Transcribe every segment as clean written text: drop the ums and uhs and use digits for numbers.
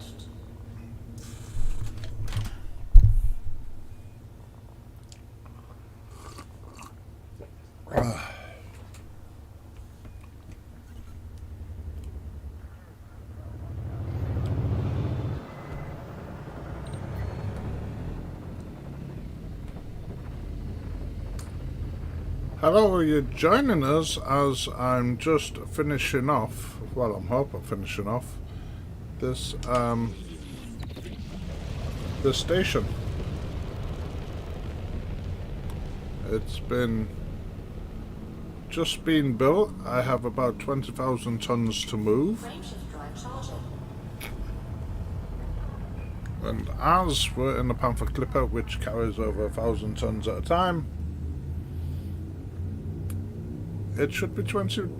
engaged. Hello, are you joining us as I'm just finishing off, well, I'm hoping finishing off this this station. It's been just been built. I have about 20,000 tons to move. Frameshift drive charging. And as we're in the Panther Clipper, which carries over 1,000 tons at a time, it should be 20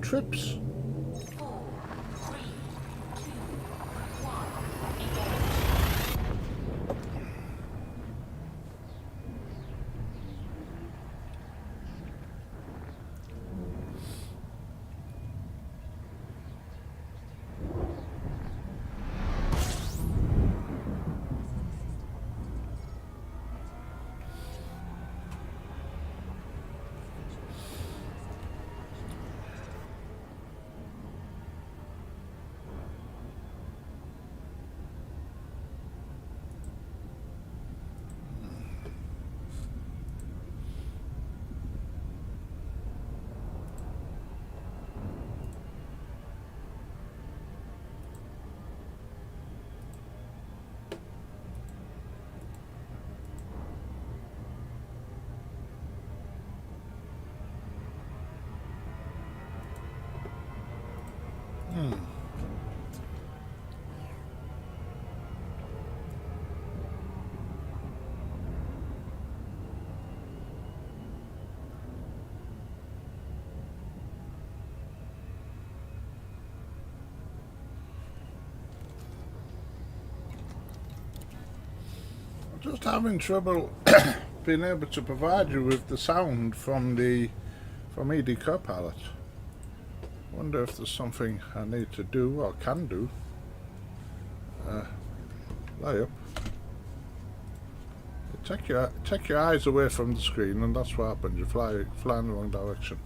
trips. 4, 3, 2, 1. Just having trouble being able to provide you with the sound from ED Copilot. Wonder if there's something I need to do or can do. Lay up. Take your eyes away from the screen, and that's what happens. You fly in the wrong direction.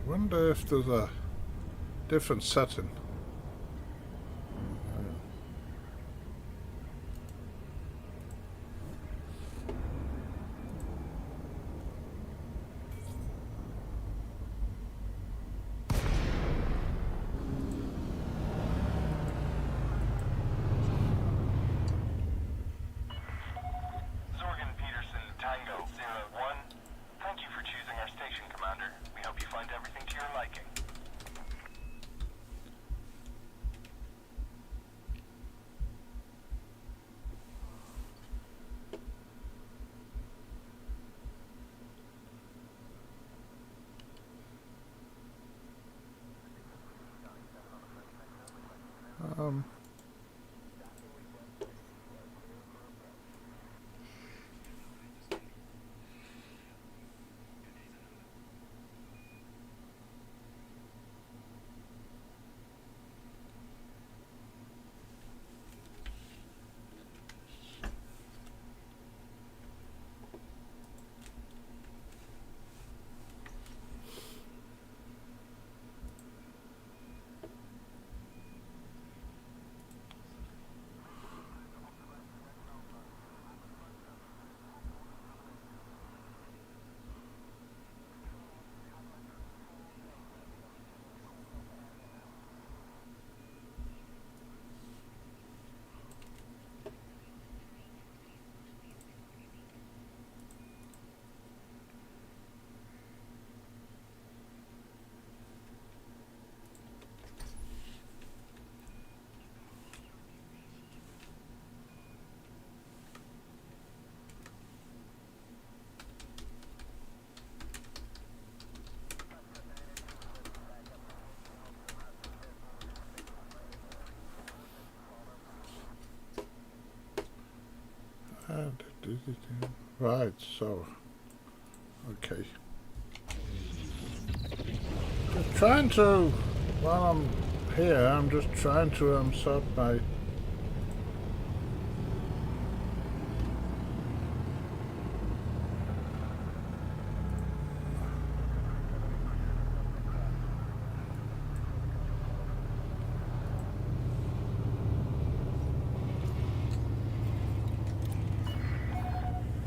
Wonder if there's a different setting. Right, so okay. Just trying to, while I'm here, I'm just trying to sort my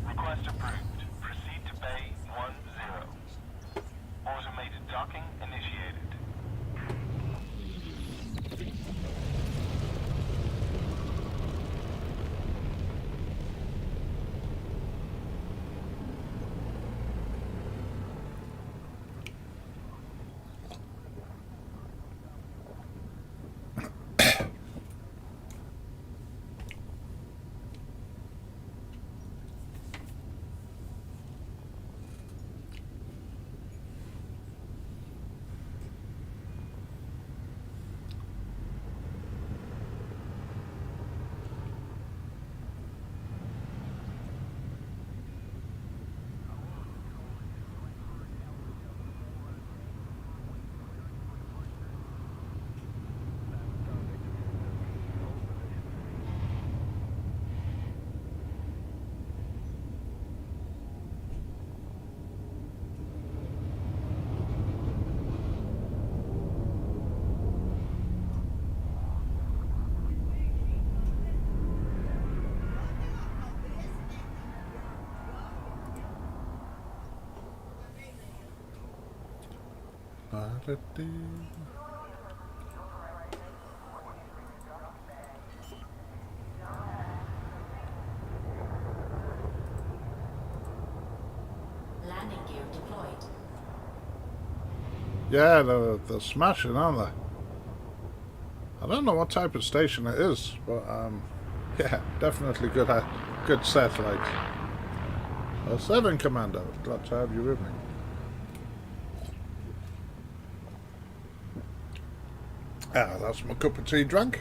Request approved. Proceed to Bay 10. Automated docking initiated. Landing gear deployed. yeah, they're smashing, aren't they? I don't know what type of station it is, but yeah, definitely good satellites. 7 Commando, glad to have you with me. Ah, that's my cup of tea drunk.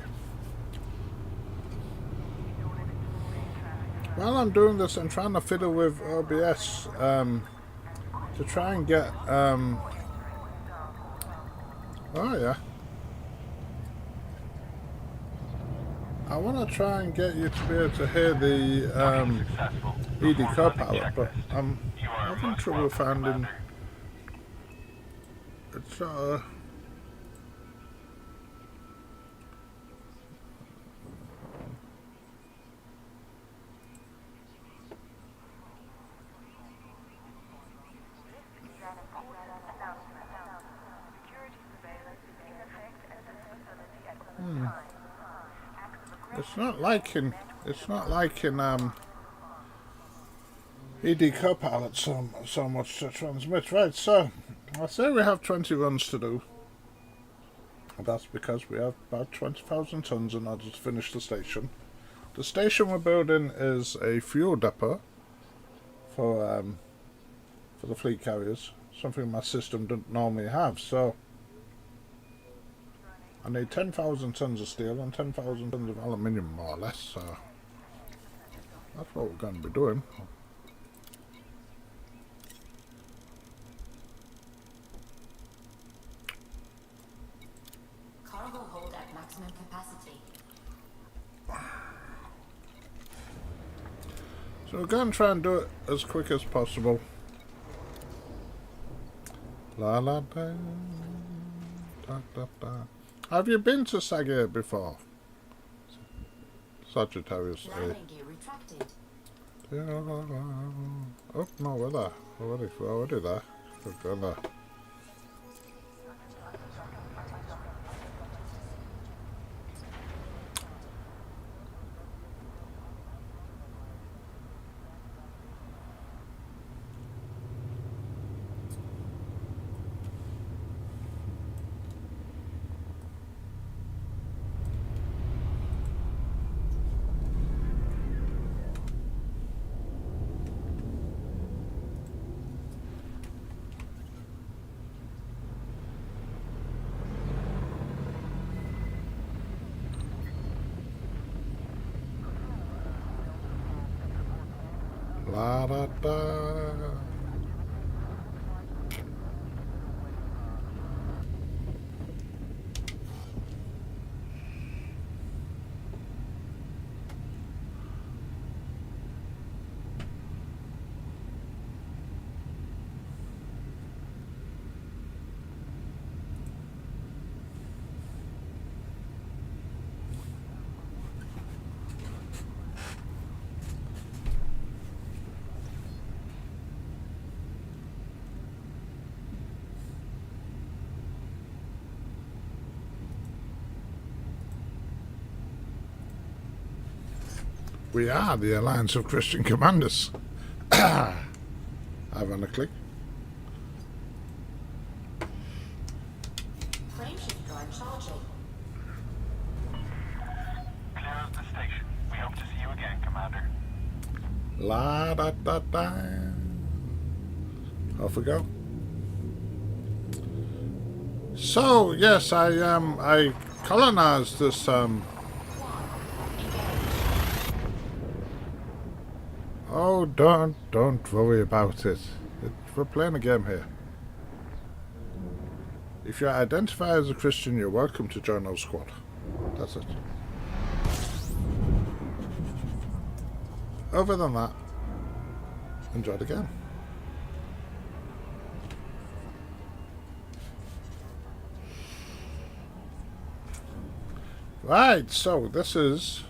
While I'm doing this, I'm trying to fiddle with OBS to try and get oh yeah, I want to try and get you to be able to hear the Successful. ED Before landing co-pilot, but checklist. I'm You are having most trouble welcome, finding Commander. it's it's not like in ED co-pilot so much to transmit. Right, so I say we have 20 runs to do. That's because we have about 20,000 tons in order to finish the station. The station we're building is a fuel depot for the fleet carriers, something my system doesn't normally have. So I need 10,000 tons of steel and 10,000 tons of aluminium, more or less. So that's what we're going to be doing. Cargo hold at maximum capacity. So we're going to try and do it as quick as possible. La la da, da, da, da. Have you been to Sagir before? Sagittarius A. Landing gear retracted. Oh no, we're there. We're already there. We're going there. La da da. We are the Alliance of Christian Commanders. Having a click. Frameshift drive charging. Clear of the station. We hope to see you again, Commander. La da da da. Off we go. So yes, I colonized this Oh, don't worry about it. We're playing a game here. If you identify as a Christian, you're welcome to join our squad. That's it. Other than that, enjoy the game. Right, so this is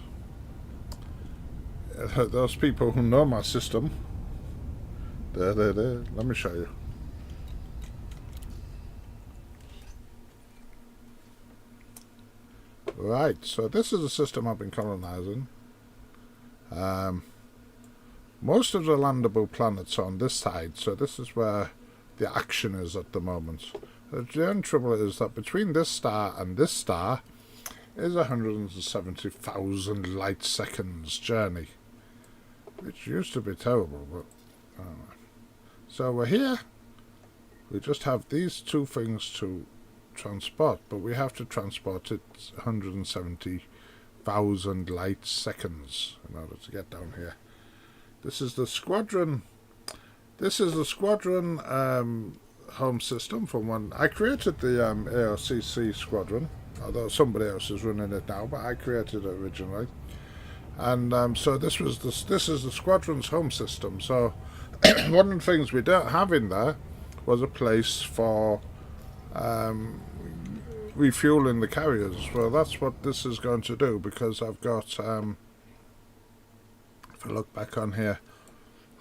those people who know my system. There. Let me show you. Right, so this is a system I've been colonizing. Most of the landable planets are on this side, so this is where the action is at the moment. The only trouble is that between this star and this star is 170,000 light seconds journey, which used to be terrible, but so we're here. We just have these two things to transport, but we have to transport it 170,000 light seconds in order to get down here. This is the Squadron. This is the Squadron home system from when I created the AOCC Squadron, although somebody else is running it now, but I created it originally. And so this is the Squadron's home system. So one of the things we don't have in there was a place for refueling the carriers. Well, that's what this is going to do, because I've got, if I look back on here,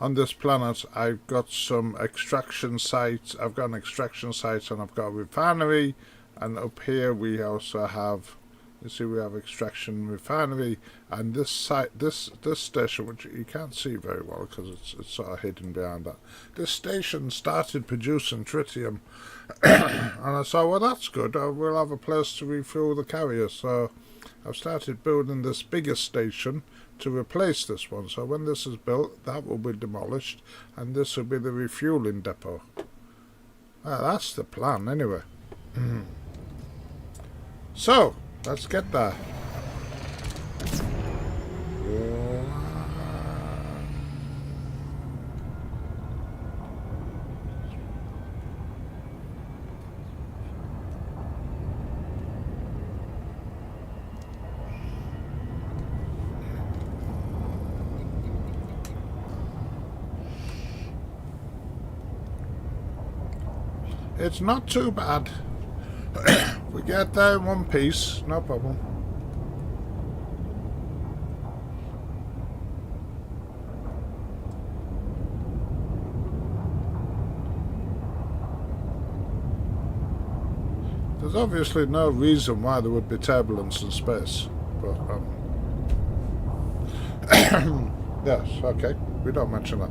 on this planet, I've got some extraction sites. I've got an extraction site and I've got a refinery, and up here we also have, you see, we have extraction refinery, and this site, this station, which you can't see very well because it's sort of hidden behind that. This station started producing tritium, and I thought, well, that's good. We'll have a place to refuel the carrier. So I've started building this bigger station to replace this one. So when this is built, that will be demolished, and this will be the refueling depot. Well, that's the plan, anyway. So let's get there. It's not too bad. We get there in one piece, no problem. There's obviously no reason why there would be turbulence in space, but yes, okay, we don't mention that.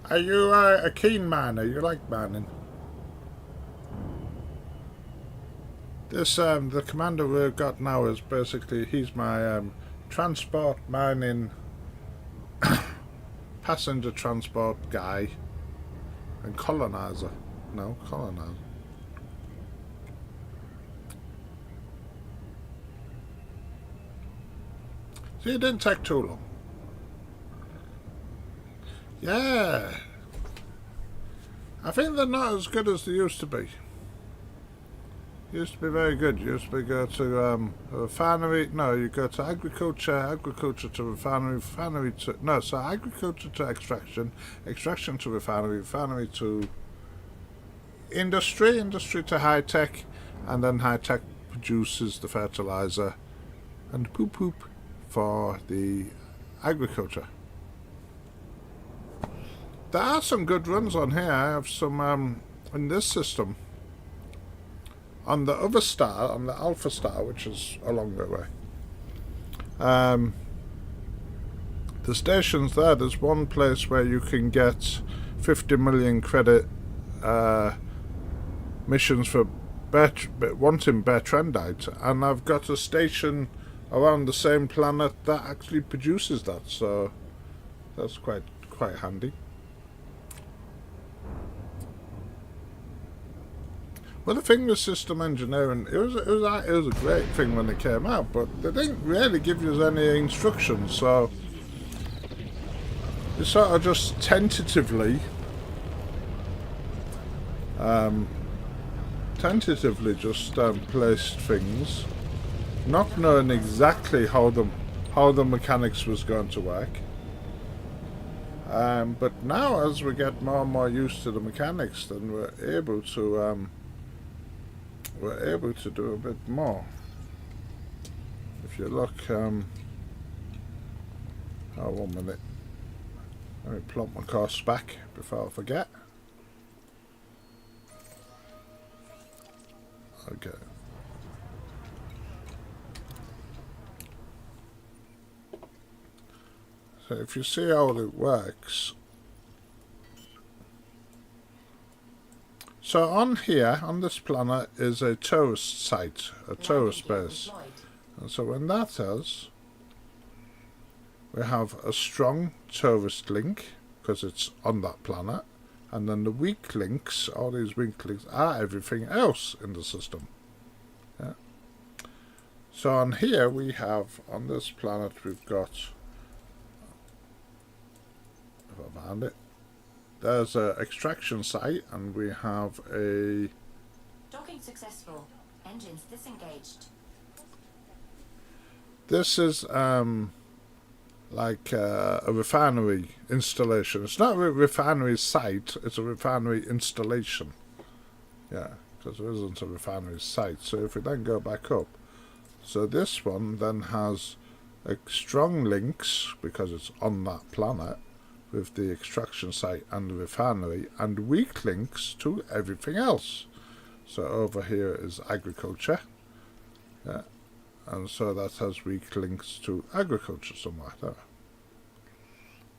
Are you a keen miner? You like mining? This the commander we've got now is basically he's my transport mining passenger transport guy and colonizer. No, colonizer. See, it didn't take too long. Yeah. I think they're not as good as they used to be. Used to be very good. Used to be go to a refinery. No, you go to agriculture, agriculture to refinery, refinery to no. So agriculture to extraction, extraction to refinery, refinery to industry, industry to high tech, and then high tech produces the fertilizer and poop poop for the agriculture. There are some good runs on here. I have some in this system. On the other star, on the Alpha star, which is a long way away. The stations there's one place where you can get 50 million credit missions for wanting Bertrandite, and I've got a station around the same planet that actually produces that, so that's quite handy. Well, the thing with system engineering, it was a great thing when it came out, but they didn't really give you any instructions, so you sort of just tentatively just placed things, not knowing exactly how the mechanics was going to work. But now, as we get more and more used to the mechanics, then we're able to do a bit more. If you look, oh, 1 minute. Let me plump my course back before I forget. Okay. So if you see how it works, so on here, on this planet, is a tourist site, a tourist base. And so when that is, we have a strong tourist link, because it's on that planet, and then the weak links, all these weak links, are everything else in the system. Yeah. So on here we have, on this planet, we've got, if I found it, there's an extraction site, and we have a... Docking successful. Engines disengaged. This is like a refinery installation. It's not a refinery site, it's a refinery installation. Yeah, because there isn't a refinery site. So if we then go back up, so this one then has strong links, because it's on that planet, with the extraction site and the refinery, and weak links to everything else. So over here is agriculture, yeah, and so that has weak links to agriculture somewhere there.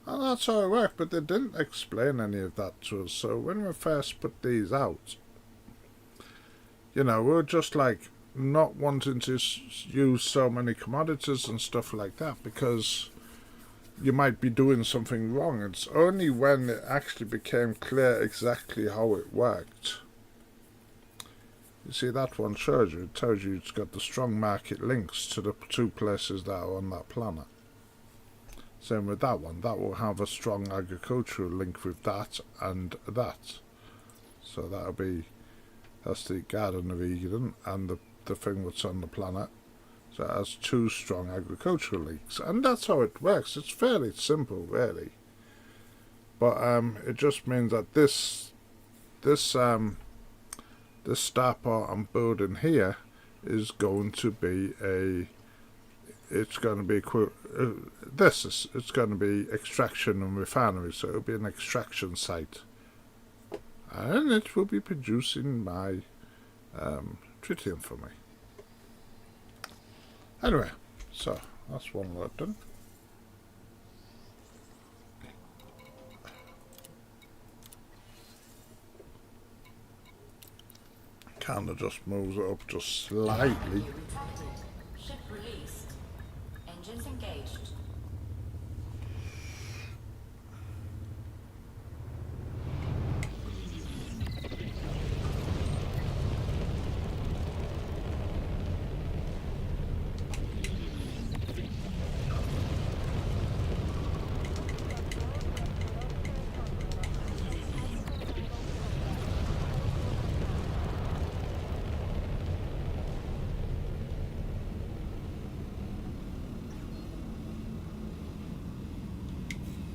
And that's how it worked, but they didn't explain any of that to us. So when we first put these out, you know, we were just like not wanting to use so many commodities and stuff like that, because you might be doing something wrong. It's only when it actually became clear exactly how it worked. You see, that one shows you, it tells you it's got the strong market links to the two places that are on that planet. Same with that one, that will have a strong agricultural link with that and that. So that'll be, that's the Garden of Eden and the thing that's on the planet. So it has two strong agricultural links, and that's how it works. It's fairly simple, really. But it just means that this starport I'm building here is going to be it's going to be extraction and refinery, so it'll be an extraction site, and it will be producing my tritium for me. Anyway, so that's one load done. Kinda just moves it up just slightly. Retracted. Ship released. Engines engaged.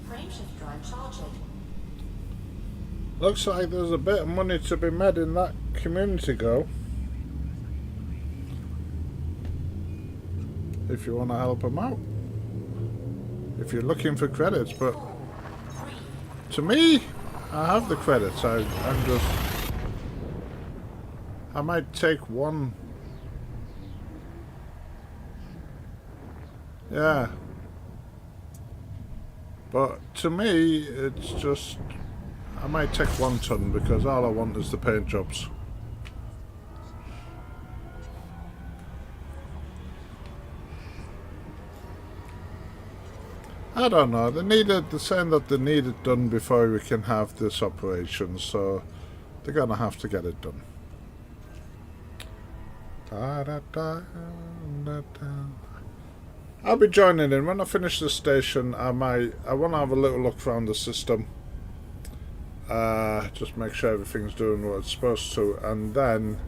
Frameshift drive charging. Looks like there's a bit of money to be made in that community goal. If you want to help them out. If you're looking for credits, but to me, I have the credits. I might take one. Yeah. But to me, it's just, I might take 1 ton because all I want is the paint jobs. I don't know, they're saying that they need it done before we can have this operation, so they're gonna have to get it done. I'll be joining in. When I finish the station, I want to have a little look around the system. Just make sure everything's doing what it's supposed to, and then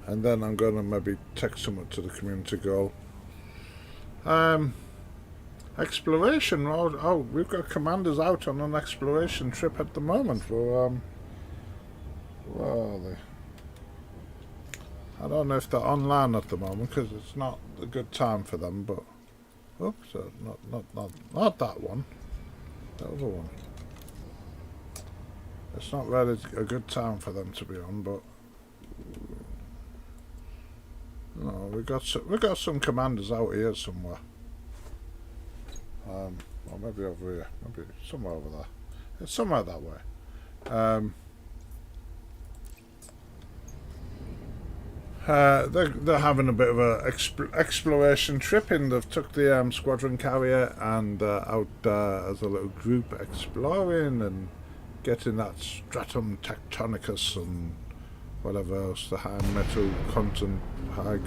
I'm going to maybe take some to the community goal. Exploration. Oh, we've got commanders out on an exploration trip at the moment. For where are they? I don't know if they're online at the moment because it's not a good time for them. But oops, not that one. The other one. It's not really a good time for them to be on, but no, we got some commanders out here somewhere. Or maybe over here, maybe somewhere over there. It's somewhere that way. They're having a bit of a exploration trip in. They've took the Squadron carrier and out as a little group exploring and getting that stratum tectonicus and whatever else, the high metal content, wait,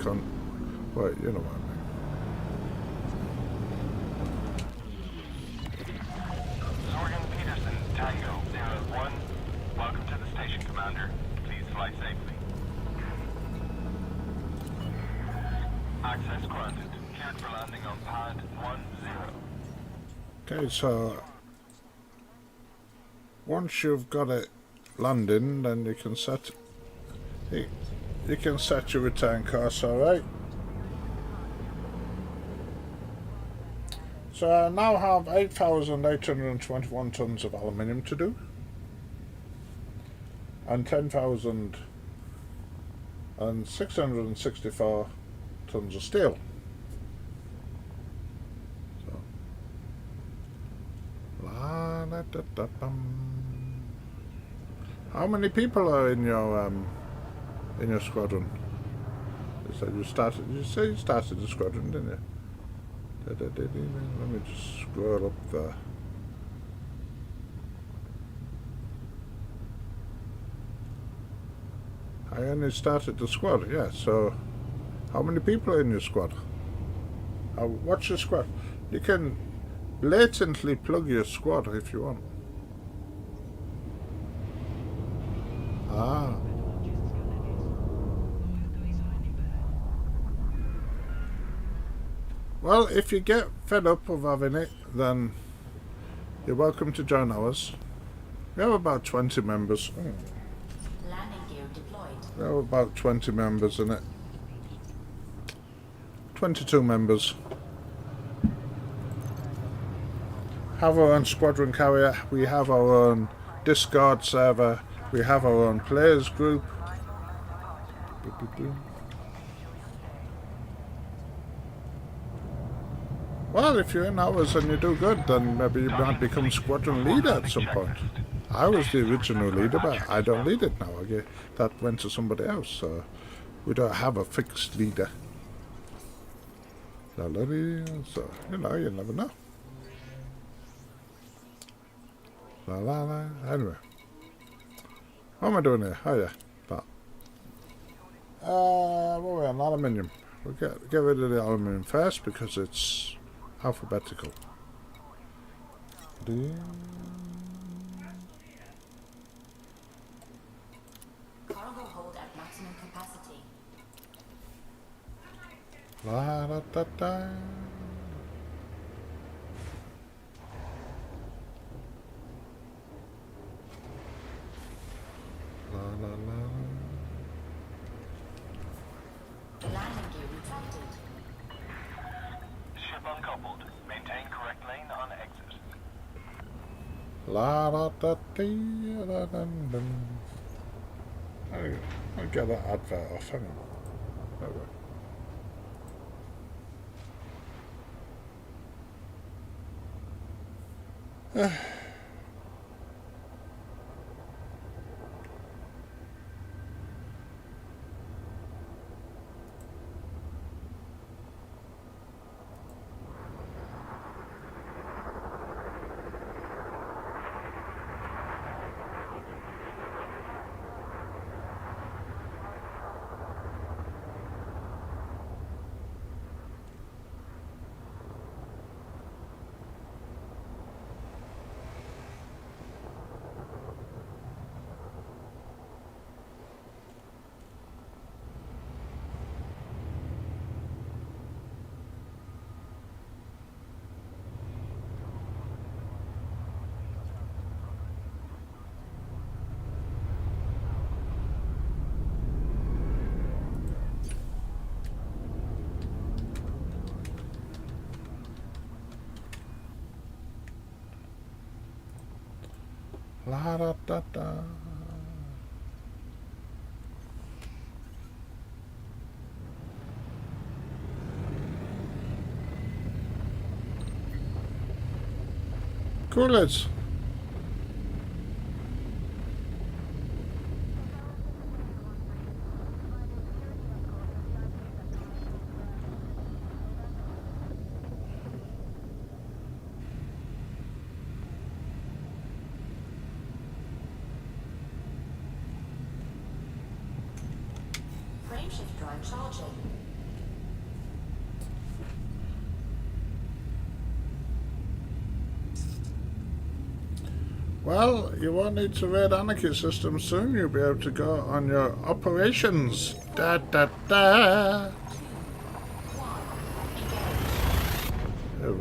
you know what I mean. Squadron Peterson, Tango 01. Welcome to the station, Commander. Please fly safely. Access granted. Cleared for landing on pad 10. Okay, so once you've got it landing, then you can set your return course, alright? So I now have 8,821 tons of aluminium to do, and 10,664 tons of steel. So, how many people are in your squadron? You said you started. You say you started the squadron, didn't you? Let me just scroll up there. I only started the squad, yeah, so how many people are in your squad? What's your squad? You can blatantly plug your squad if you want. Ah. Well, if you get fed up of having it, then you're welcome to join ours. We have about 20 members. Landing gear deployed. We have about 20 members in it. 22 members. Have our own squadron carrier. We have our own Discord server. We have our own players group. Well, if you're in ours and you do good, then maybe you might become squadron leader at some point. I was the original leader, but I don't lead it now. That went to somebody else, so we don't have a fixed leader. So, you know, you never know. La la la. Anyway. What am I doing here? Oh yeah, that. What were we on? Aluminium. We'll get rid of the aluminium first because it's alphabetical. Cargo hold at maximum capacity. La da da da. La la la. Landing gear retracted. Ship uncoupled. Maintain correct lane on exit. La da da dee da dum dum. I'll get that advert off, hang on. There we go. La da da da. Coolers. Frameshift drive charging. Well, you won't need to raid Anarchy Systems soon. You'll be able to go on your operations. Da da da.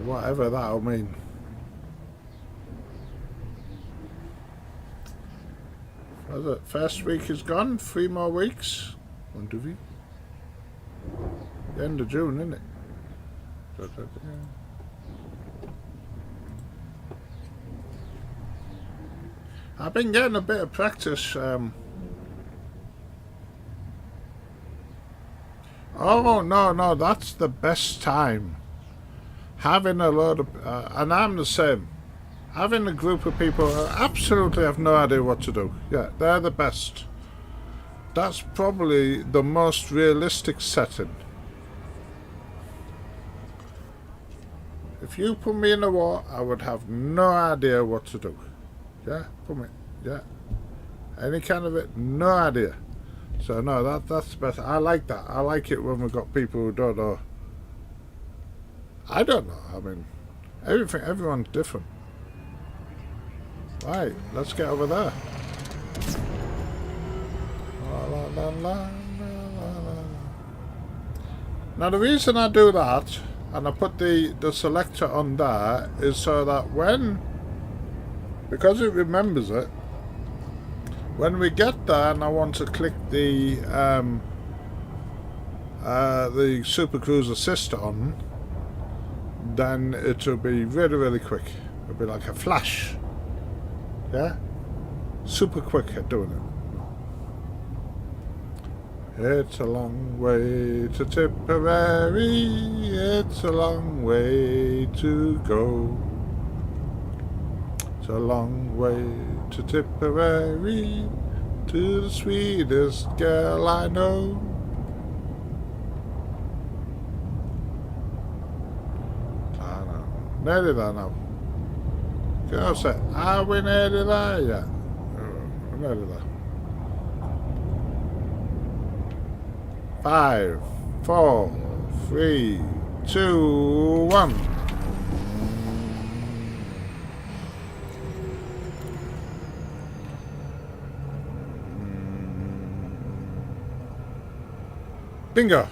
Whatever that'll mean. Was it? First week is gone. 3 more weeks. On Duvy. The end of June, isn't it? Da, da, da. I've been getting a bit of practice. Oh no, that's the best time. Having a load of, and I'm the same. Having a group of people who absolutely have no idea what to do. Yeah, they're the best. That's probably the most realistic setting. If you put me in a war, I would have no idea what to do. Yeah, put me. Yeah, any kind of it, no idea. So no, that's the best. I like that. I like it when we've got people who don't know. I don't know. I mean, everyone's different. Right, let's get over there. La, la, la, la, la, la. Now the reason I do that, and I put the selector on there, is so that because it remembers it, when we get there and I want to click the Super Cruise Assist on, then it'll be really, really quick. It'll be like a flash. Yeah? super quick at doing it. It's a long way to Tipperary, it's a long way to go. It's a long way to Tipperary, to the sweetest girl I know. I know. Nearly there now. Can I say, are we nearly there yet? We're nearly there. 5, 4, 3, 2, 1. Bingo!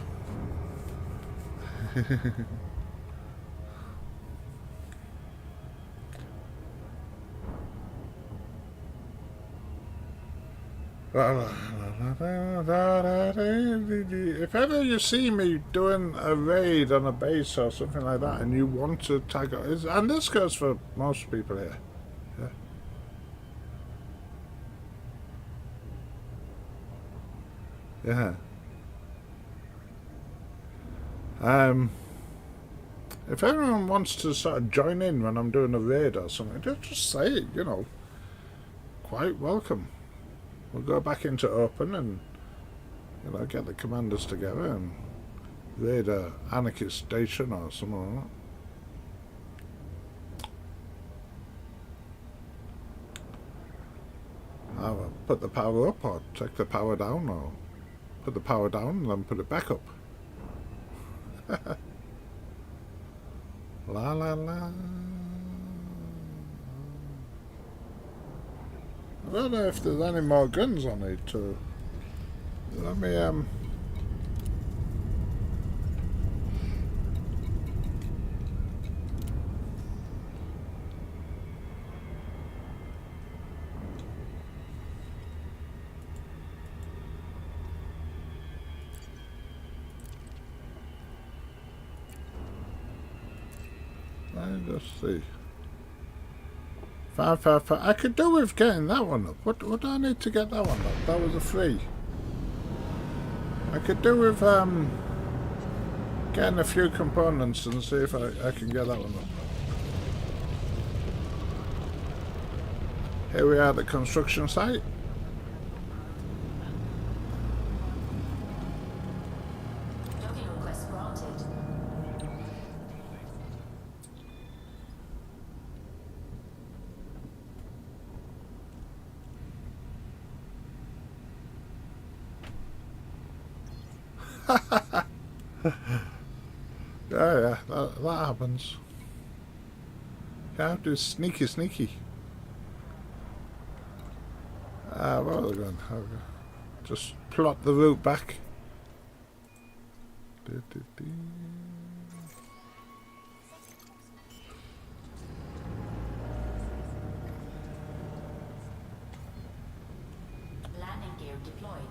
If ever you see me doing a raid on a base or something like that and you want to tag it, and this goes for most people here, yeah. If everyone wants to sort of join in when I'm doing a raid or something, just say it, you know. Quite welcome. We'll go back into open and, you know, get the commanders together and raid a anarchist station or something like that. I'll put the power up or take the power down, or put the power down and then put it back up. La la la. I don't know if there's any more guns on it too. Let me just see. 555. I could do with getting that one up. What do I need to get that one up? That was a free. I could do with getting a few components and see if I can get that one up. Here we are at the construction site. Docking request granted. Yeah, that happens. You have to sneaky. Where are they going? Just plot the route back. Landing gear deployed.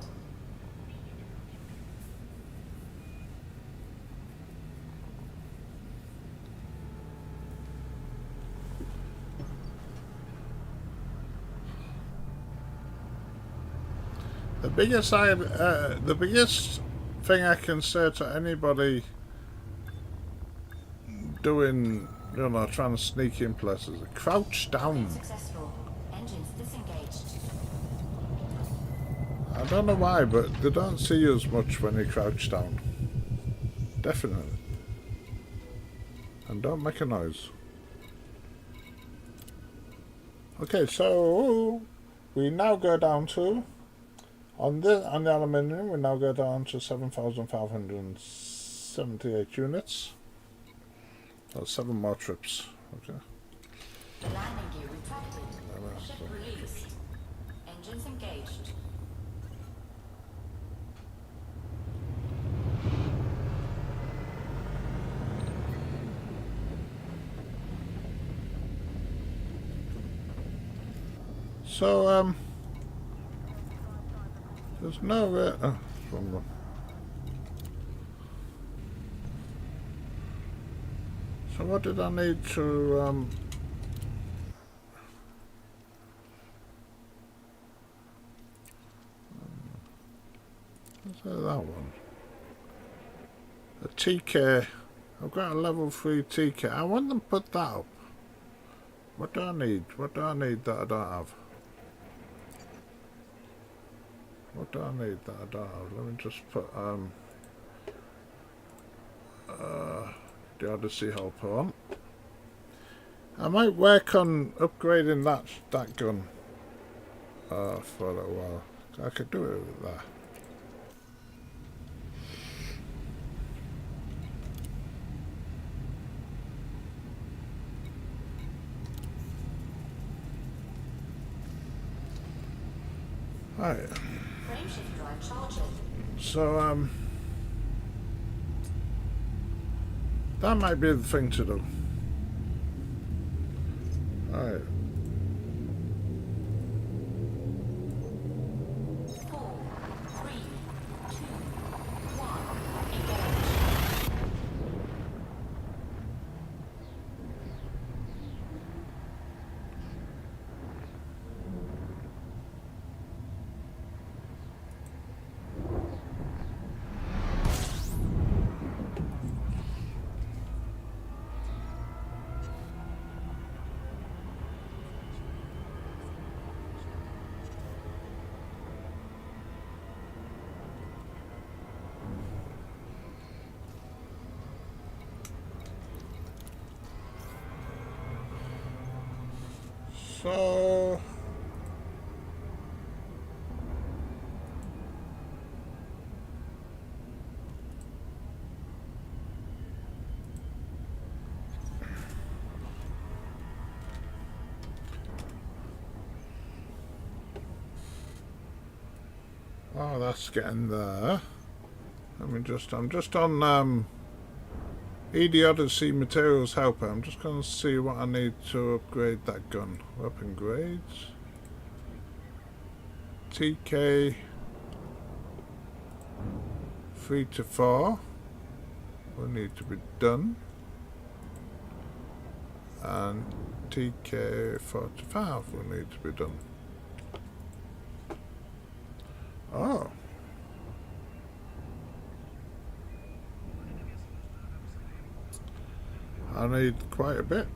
The biggest thing I can say to anybody doing, you know, trying to sneak in places, crouch down. Successful. Engines disengaged. I don't know why, but they don't see you as much when you crouch down. Definitely. And don't make a noise. Okay, so we now go down to on the aluminium. We now go down to 7,578 units. That's 7 more trips. Okay. The landing gear retracted. Ship released. Engines engaged. So there's no way. Oh, wrong one. So what did I need to That one. A TK. I've got a level 3 TK. I want them to put that up. What do I need? What do I need that I don't have? What do I need that I don't have? Let me just put the Odyssey helper on. I might work on upgrading that gun for a little while. I could do it with that. Right. Frameshift drive charging. So that might be the thing to do. Alright. 4, 3, 2, 1, engage. So oh, that's getting there. I'm just on ED Odyssey Materials Helper. I'm just going to see what I need to upgrade that gun. Weapon grades. TK 3 to 4 will need to be done. And TK 4 to 5 will need to be done. Oh. I need quite a bit.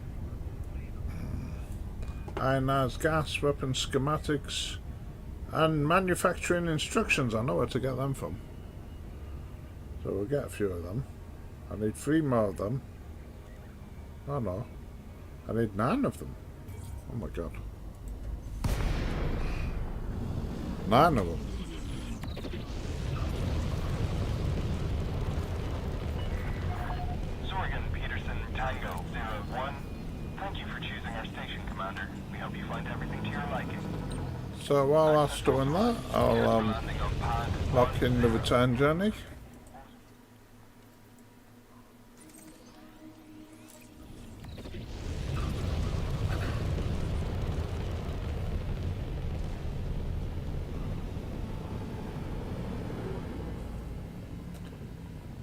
Ionized gas, weapon schematics, and manufacturing instructions. I know where to get them from. So we'll get a few of them. I need 3 more of them. Oh no. I need 9 of them. Oh my god. 9 of them. Tango 01. Thank you for choosing our station, Commander. We hope you find everything to your liking. So while that's doing that, I'll lock in the return journey.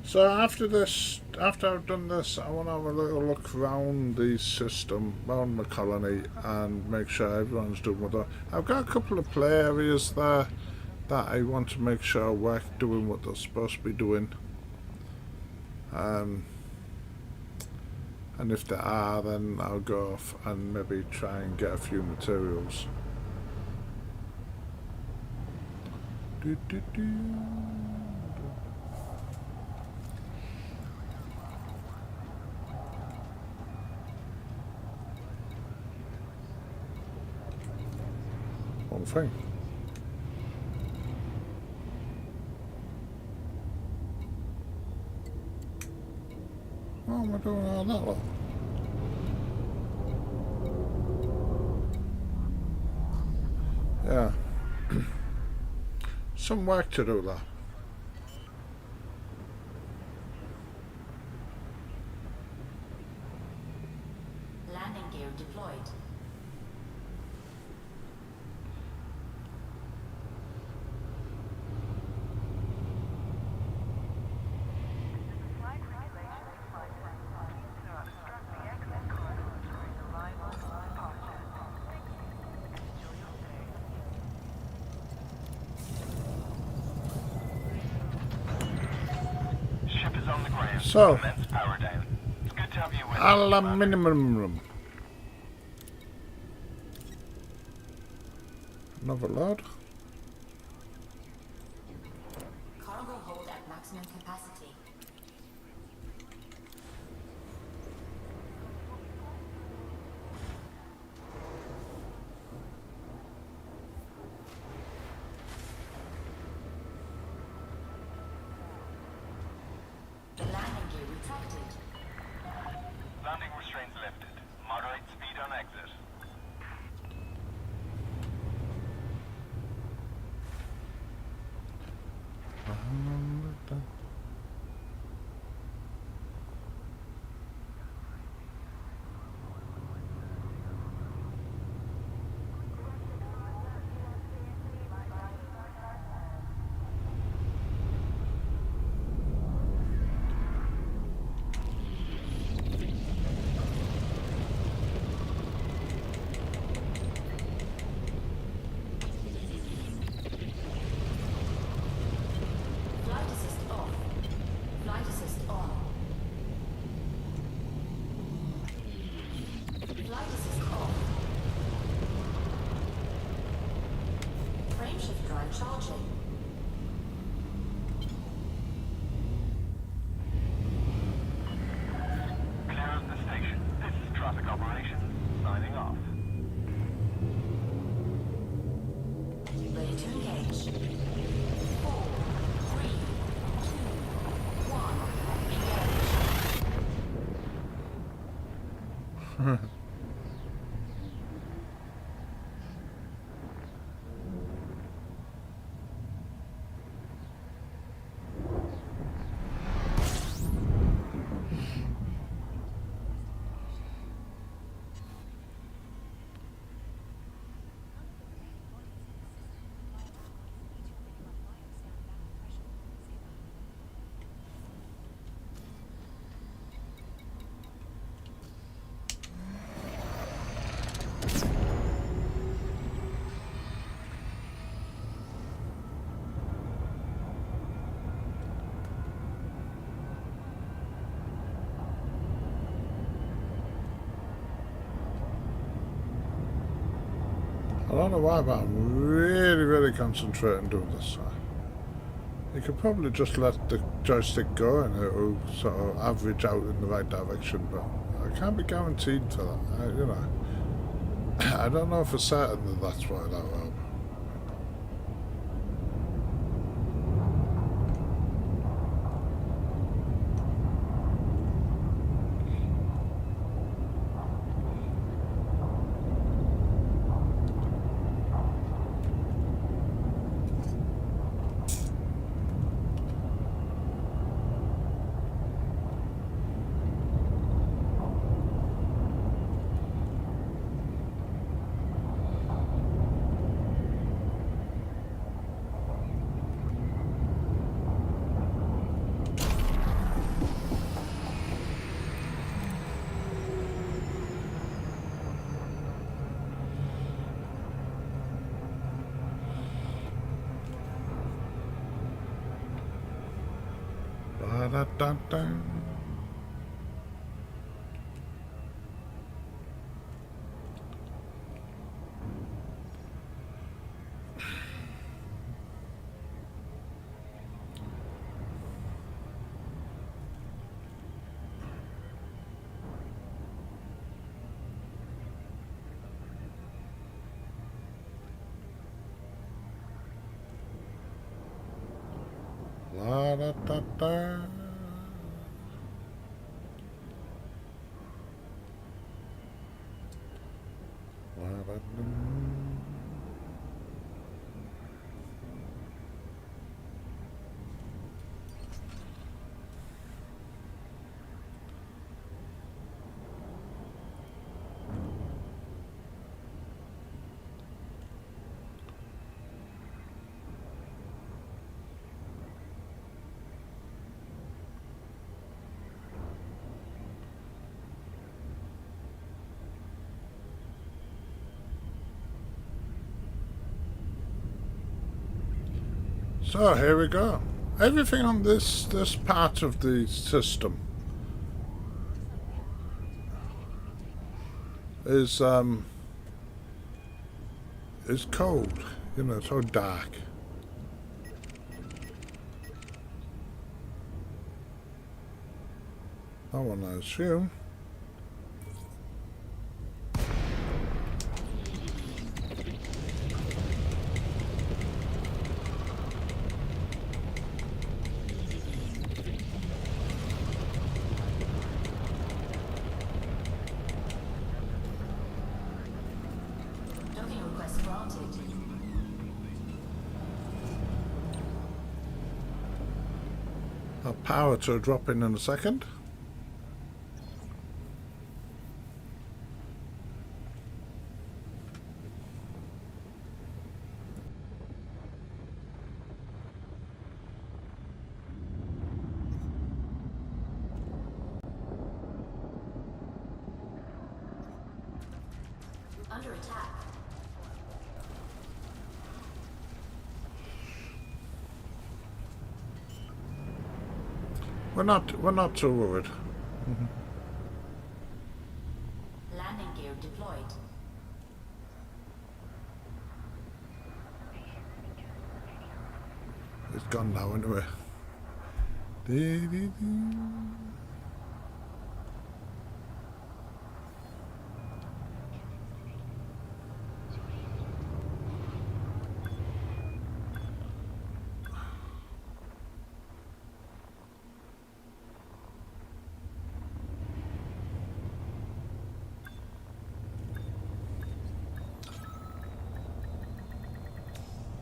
So after I've done this, I want to have a little look around the system, around the colony, and make sure everyone's doing what I've got a couple of play areas there that I want to make sure we're doing what they're supposed to be doing. And if they are, then I'll go off and maybe try and get a few materials. One thing. What am I doing all that lot? Yeah. Some work to do there. Landing gear deployed. So, Commence power down. It's good to have you with us, aluminium. Another load. Cargo hold at maximum capacity. The landing gear retracted. Landing restraints lifted. Moderate speed on exit. Flight assist off. Flight assist on. Flight assist off. Frameshift drive charging. Clear of the station. This is traffic operations. Signing off. Ready to engage. 4, 3, 2, 1. Engage. I don't know why, but I'm really concentrating doing this. You could probably just let the joystick go and it'll sort of average out in the right direction, but I can't be guaranteed for that. You know, I don't know for certain that that's why that will. Da-da-da-da. La-da-da-da. La-da-da. So here we go. Everything on this part of the system is cold. You know, so dark. That one, I assume. Docking request granted. Our power to drop in a second. Under attack. We're not too worried. Landing gear deployed. It's gone now anyway. Dee.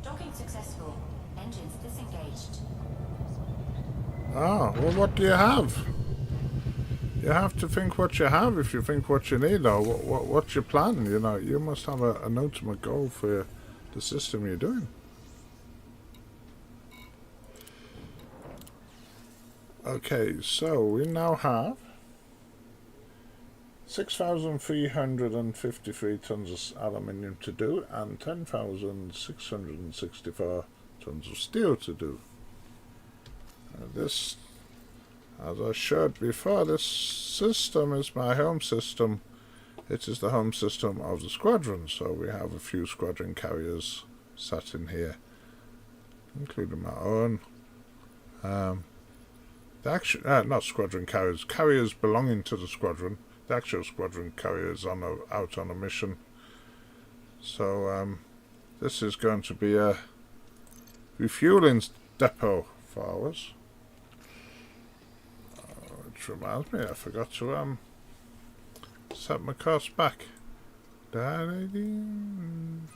Docking successful. Engines disengaged. Ah, well, what do you have? You have to think what you have if you think what you need, or what's your plan? You know, you must have an ultimate goal for the system you're doing. Okay, so we now have 6,353 tons of aluminium to do and 10,664 tons of steel to do. This, as I showed before, this system is my home system. It is the home system of the Squadron, so we have a few Squadron carriers sat in here, including my own. The actual, not Squadron carriers, carriers belonging to the Squadron. The actual Squadron carrier is out on a mission. So this is going to be a refueling depot for us. Which reminds me, I forgot to set my course back. Landing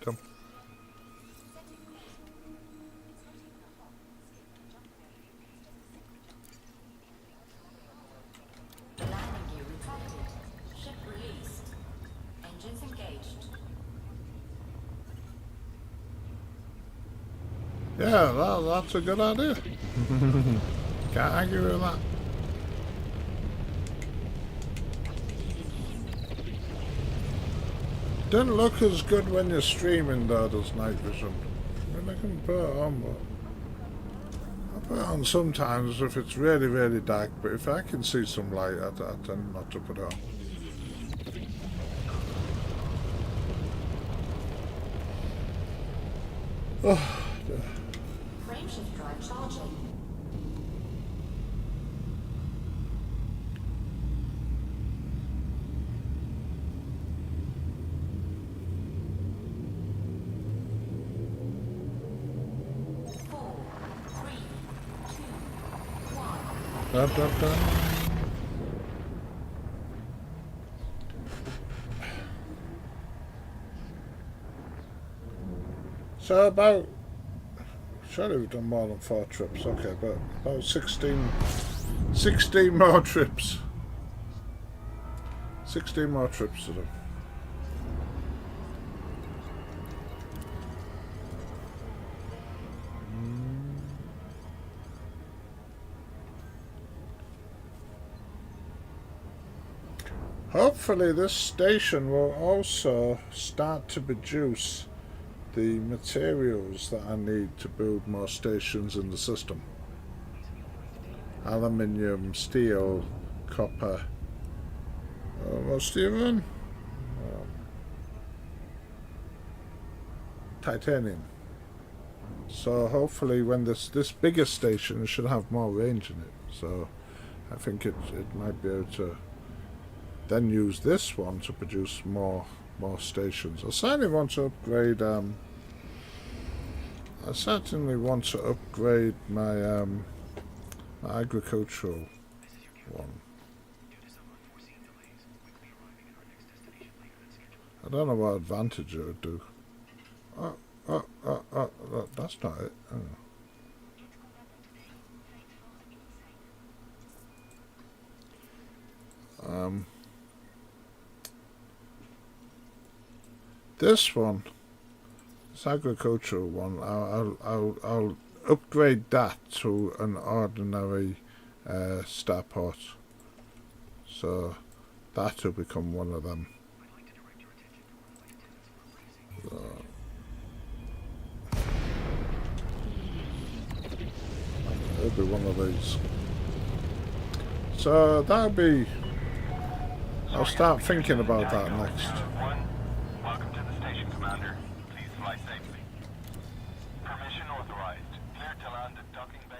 gear retracted. Ship released. Engines engaged. Yeah, that's a good idea. Can't argue with that. Doesn't look as good when you're streaming though, does night vision. I mean, I can put it on, but I put it on sometimes if it's really, really dark, but if I can see some light, I tend not to put it on. Oh, dear. Frameshift drive charging. Dun, dun, dun. So about, surely we've done more than 4 trips, okay, but about 16 more trips. 16 more trips to do. Hopefully this station will also start to produce the materials that I need to build more stations in the system. Aluminium, steel, copper. What steel on? titanium. So hopefully when this bigger station should have more range in it. So I think it might be able to then use this one to produce more stations. I certainly want to upgrade my my agricultural one. I don't know what advantage it would do. That's not it. This one, this agricultural one, I'll upgrade that to an ordinary starport. So that will become one of them. It'll be one of these. So that'll be. I'll start thinking about that next. Welcome to the station, Commander. Please fly safely. Permission authorized. Clear to land at docking bay.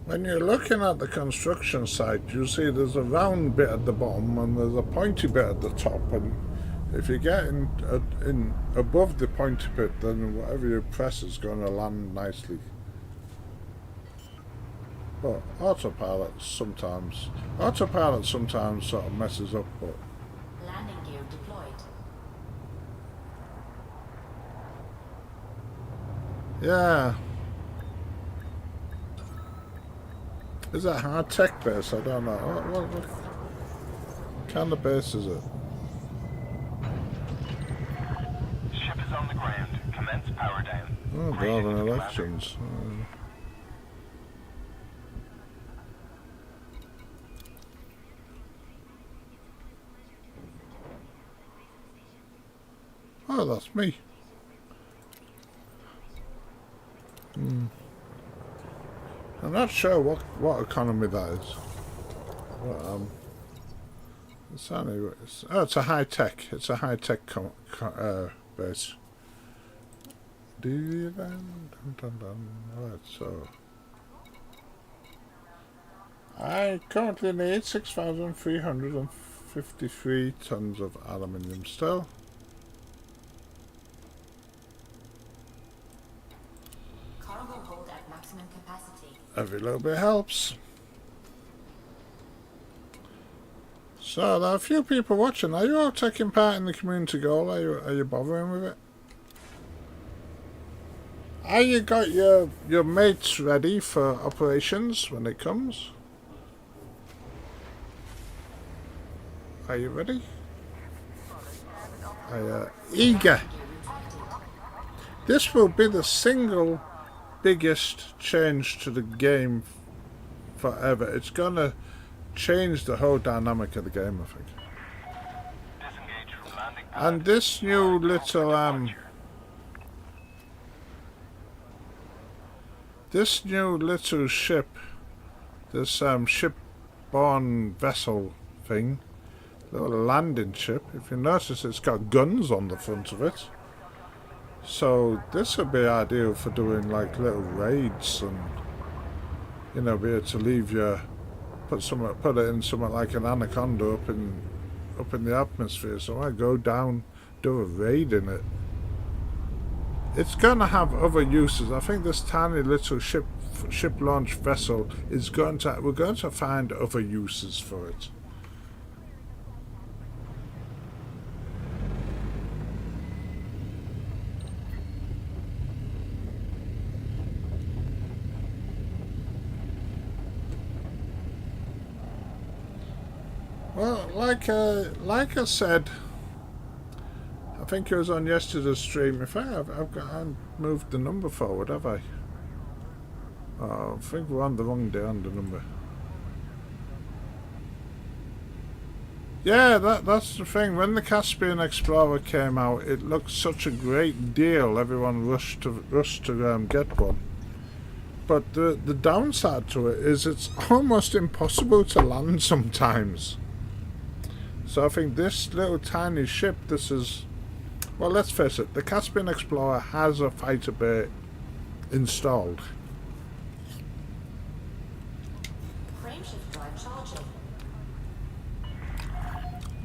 When you're looking at the construction site, you see there's a round bit at the bottom and there's a pointy bit at the top, and if you get in above the pointy bit, then whatever you press is going to land nicely. But autopilot sometimes sort of messes up, but Landing gear deployed. yeah. Is that hard tech base? I don't know. What kind of base is it? Ship is on the ground. Commence power down. Oh, they're having elections. Oh, that's me. I'm not sure what economy that is. But, it's a high tech. It's a high tech base. Right, so I currently need 6,353 tons of aluminium still. Cargo hold at maximum capacity. Every little bit helps. So there are a few people watching. Are you all taking part in the community goal? Are you bothering with it? Are you got your mates ready for operations when it comes? Are you ready? Are you eager? This will be the single biggest change to the game forever. It's gonna change the whole dynamic of the game, I think. Disengage from landing pad. And this new little ship, this ship-borne vessel thing, little landing ship. If you notice, it's got guns on the front of it. So this would be ideal for doing like little raids and, you know, be able to leave your put it in something like an anaconda up in the atmosphere. So I go down, do a raid in it. it's going to have other uses. I think this tiny little ship launch vessel is going to, we're going to find other uses for it. Well, like I said, I think it was on yesterday's stream. If I've moved the number forward, have I? Oh, I think we're on the wrong day on the number. Yeah, that's the thing. When the Caspian Explorer came out, it looked such a great deal. Everyone rushed to get one. But the downside to it is it's almost impossible to land sometimes. So I think this little tiny ship, this is, well, let's face it, the Caspian Explorer has a fighter bay installed. Frameshift drive charging.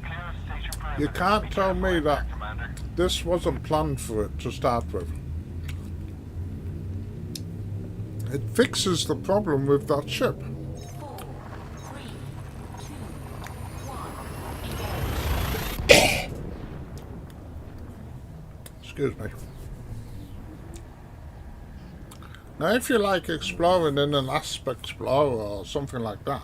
Clear of station perimeter. You can't Be tell careful me out that there, Commander. this wasn't planned for it to start with. It fixes the problem with that ship. 4, 3, 2, 1. Engage. Excuse me. Now, if you like exploring in an Asp Explorer or something like that,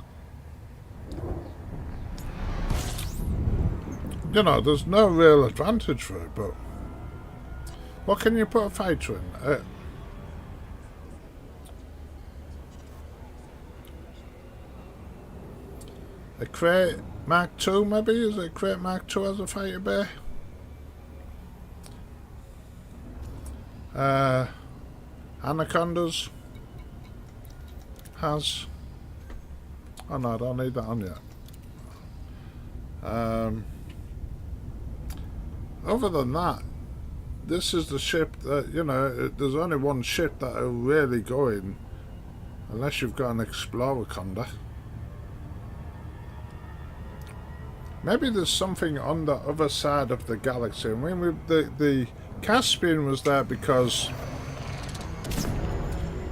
you know, there's no real advantage for it, but what can you put a fighter in? A Crate Mark II, maybe? Is it Crate Mark II as a fighter bay? Anacondas has. Oh no, I don't need that on yet. Other than that, this is the ship that, you know, there's only one ship that will really go in, unless you've got an Explorer Conda. Maybe there's something on the other side of the galaxy. I mean, the Caspian was there because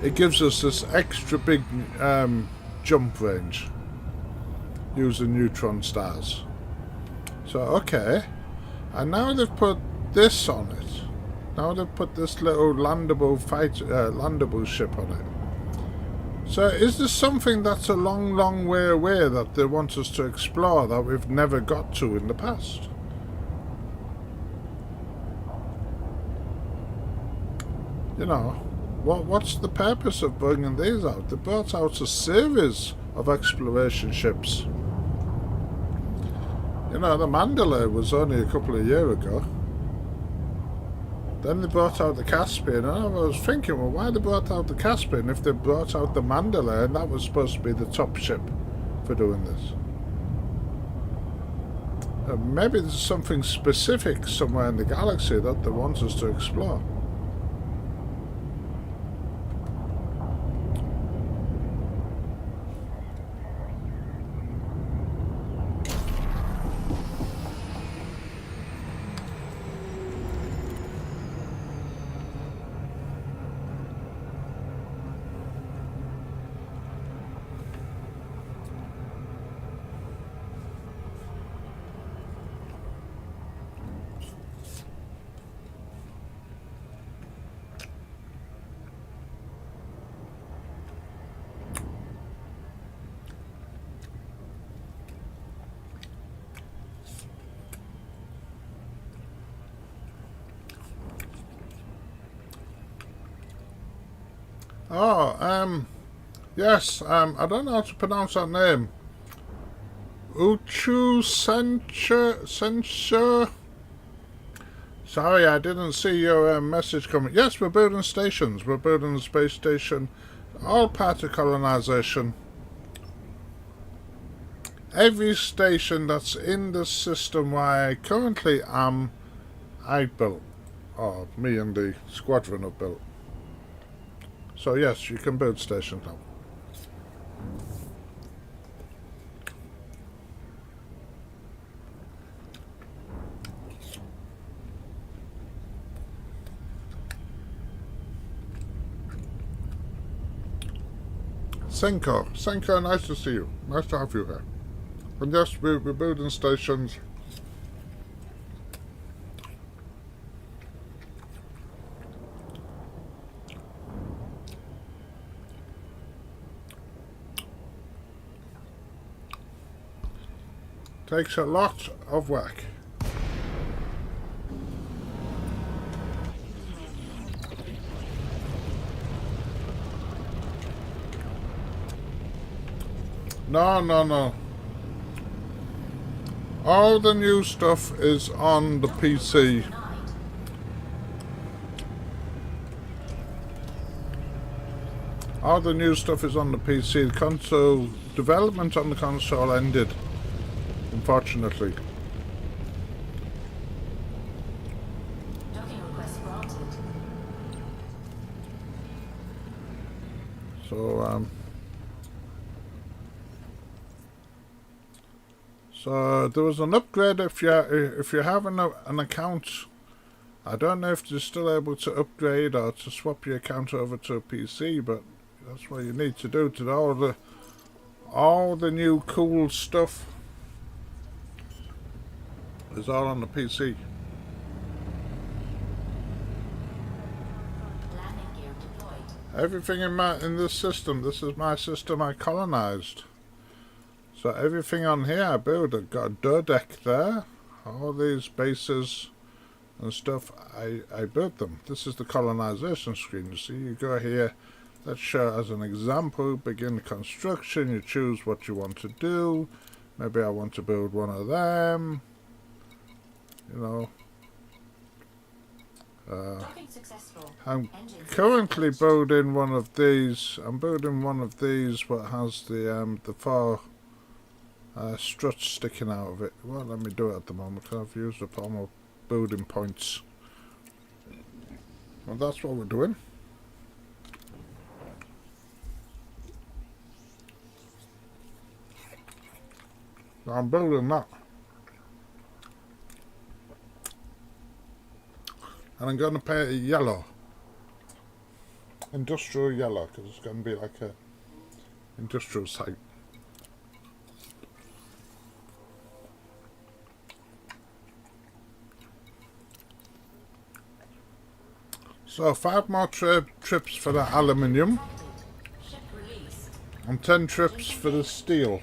it gives us this extra big jump range using neutron stars. So, okay. And now they've put this on it. Now they've put this little landable ship on it. So is this something that's a long, long way away that they want us to explore that we've never got to in the past? You know, what's the purpose of bringing these out? They brought out a series of exploration ships. You know, the Mandalay was only a couple of years ago. Then they brought out the Caspian, and I was thinking, well, why they brought out the Caspian if they brought out the Mandalay, and that was supposed to be the top ship for doing this? Maybe there's something specific somewhere in the galaxy that they want us to explore. Oh, yes, I don't know how to pronounce that name. Uchu Sencha. Sorry, I didn't see your message coming. Yes, we're building stations. We're building a space station. All part of colonization. Every station that's in the system where I currently am, I built. Or me and the Squadron have built. So yes, you can build stations now. Senko. Senko, nice to see you. Nice to have you here. And yes, we're building stations. Takes a lot of work. No. All the new stuff is on the PC. All the new stuff is on the PC. The console development on the console ended, unfortunately. Docking request granted. So there was an upgrade if you have an account. I don't know if you're still able to upgrade or to swap your account over to a PC, but that's what you need to do to all the new cool stuff is all on the PC. Landing gear deployed. Everything in this system. This is my system I colonized. So everything on here I built. I've got a dirt deck there. All these bases and stuff, I built them. This is the colonization screen. You see, you go here. Let's show as an example. Begin construction. You choose what you want to do. Maybe I want to build one of them. You know. Docking successful. I'm Engines currently engaged. building one of these. I'm building one of these what has the four struts sticking out of it. Well, let me do it at the moment. I've used up all my building points. Well, that's what we're doing. I'm building that. And I'm going to paint it yellow. Industrial yellow, because it's going to be like a industrial site. So 5 more trips for the aluminium Ship released. and 10 trips for the steel.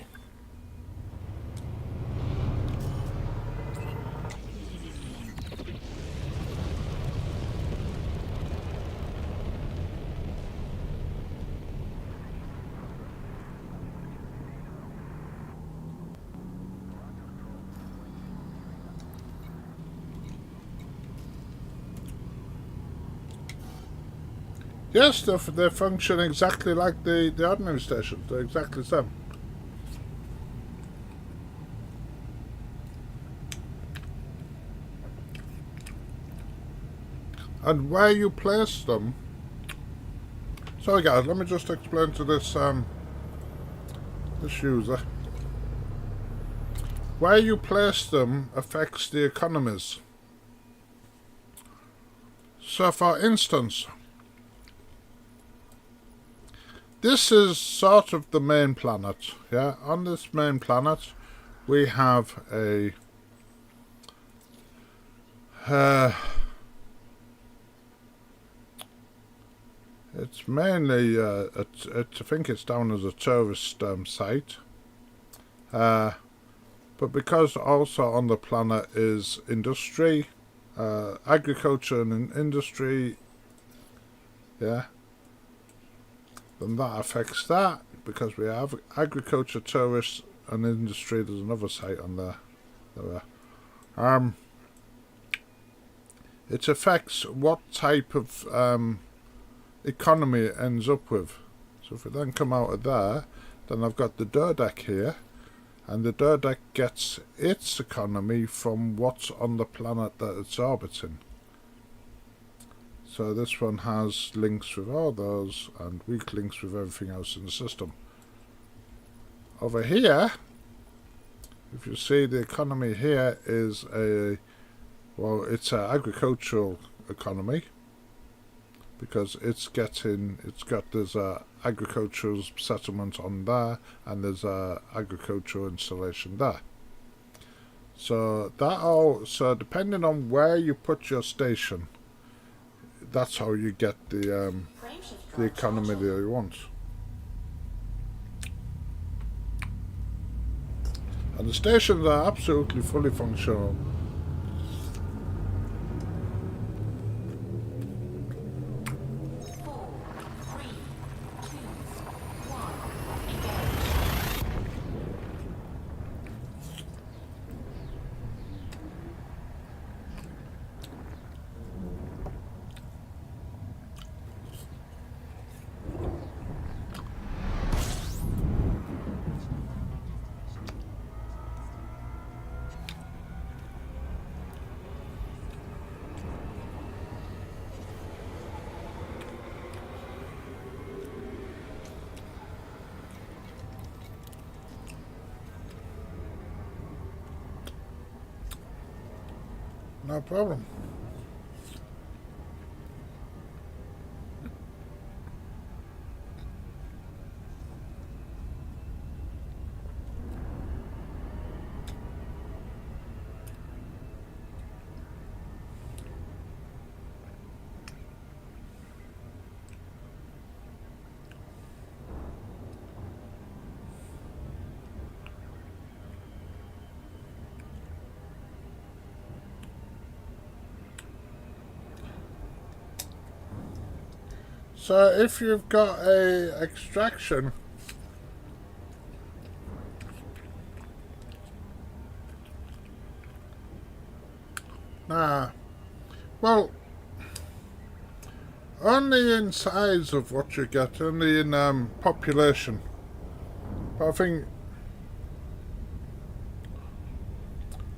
Yes, they function exactly like the ordinary stations. They're exactly the same. And where you place them... Sorry guys, let me just explain to this this user. Where you place them affects the economies. So for instance... This is sort of the main planet, yeah? On this main planet, we have a... it's mainly, I think it's down as a tourist site. But because also on the planet is industry, agriculture and industry, yeah? Then that affects that, because we have agriculture, tourists and industry. There's another site on there. It affects what type of economy it ends up with. So if we then come out of there, then I've got the dirt deck here, and the dirt deck gets its economy from what's on the planet that it's orbiting. So this one has links with all those and weak links with everything else in the system. Over here, if you see, the economy here is it's an agricultural economy. because it's got there's a agricultural settlement on there, and there's a agricultural installation there. So so depending on where you put your station, that's how you get the economy that you want. And the stations are absolutely fully functional. No problem. So if you've got a extraction, well, only in size of what you get, only in population. But I think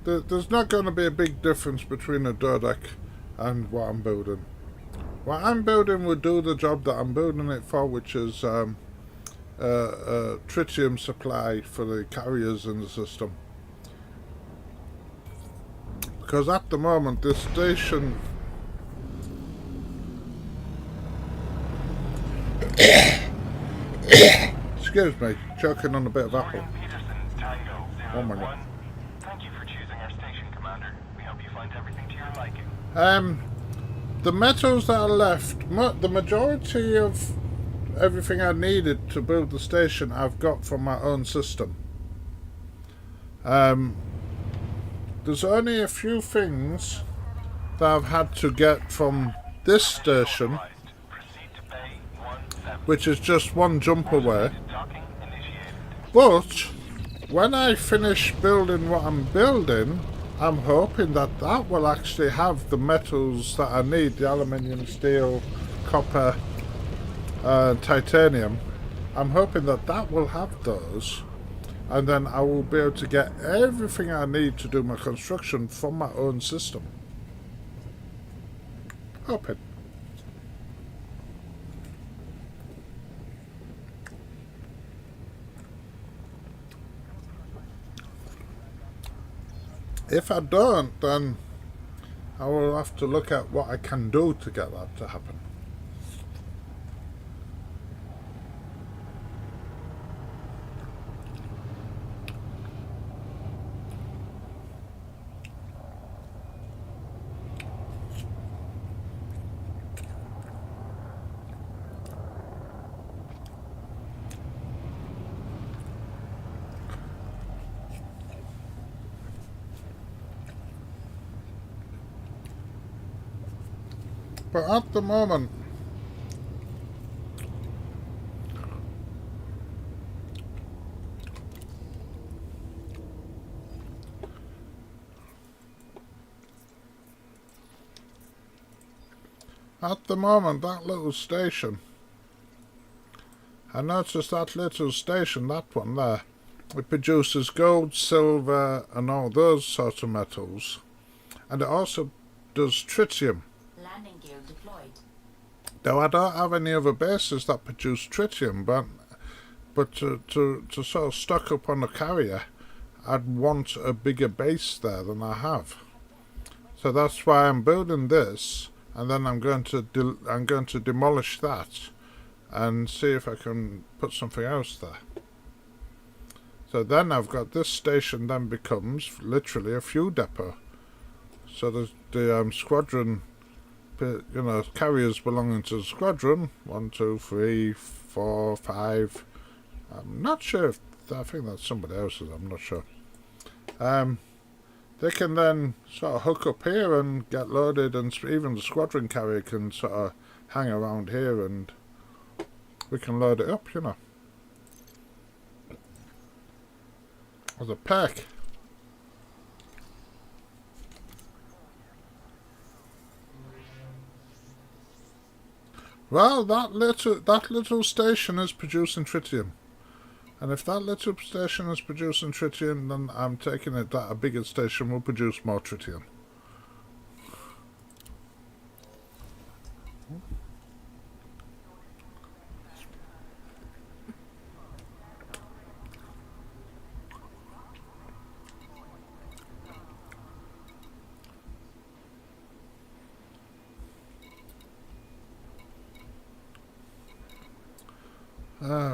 there's not going to be a big difference between a Dodec and what I'm building. What I'm building will do the job that I'm building it for, which is tritium supply for the carriers in the system. Because at the moment this station excuse me, choking on a bit of apple. One minute. Thank you for choosing our station, Commander. We hope you find everything to your liking. The metals that are left, the majority of everything I needed to build the station I've got from my own system. There's only a few things that I've had to get from this station, which is just one jump away. But when I finish building what I'm building, I'm hoping that that will actually have the metals that I need, the aluminium, steel, copper, titanium. I'm hoping that that will have those, and then I will be able to get everything I need to do my construction from my own system. Hoping. If I don't, then I will have to look at what I can do to get that to happen. But at the moment, that little station, I noticed that little station, that one there, it produces gold, silver and all those sorts of metals, and it also does tritium. Landing gear deployed. Though I don't have any other bases that produce tritium, but to sort of stock up on a carrier, I'd want a bigger base there than I have. So that's why I'm building this, and then I'm going to demolish that and see if I can put something else there. So then I've got this station then becomes literally a fuel depot. So the squadron, carriers belonging to the squadron, 1, 2, 3, 4, 5. I'm not sure if, I think that's somebody else's, I'm not sure. They can then sort of hook up here and get loaded, and even the squadron carrier can sort of hang around here and we can load it up, as a pack. Well, that little station is producing tritium. And if that little station is producing tritium, then I'm taking it that a bigger station will produce more tritium.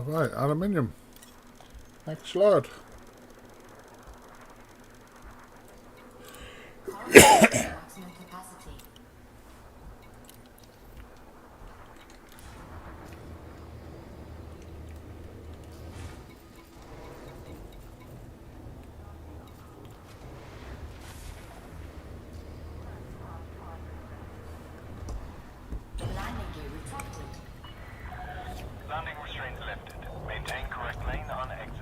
Right, aluminium. Next load. Maximum capacity. Landing gear retracted. Landing restraints lifted. Maintain correct lane on exit.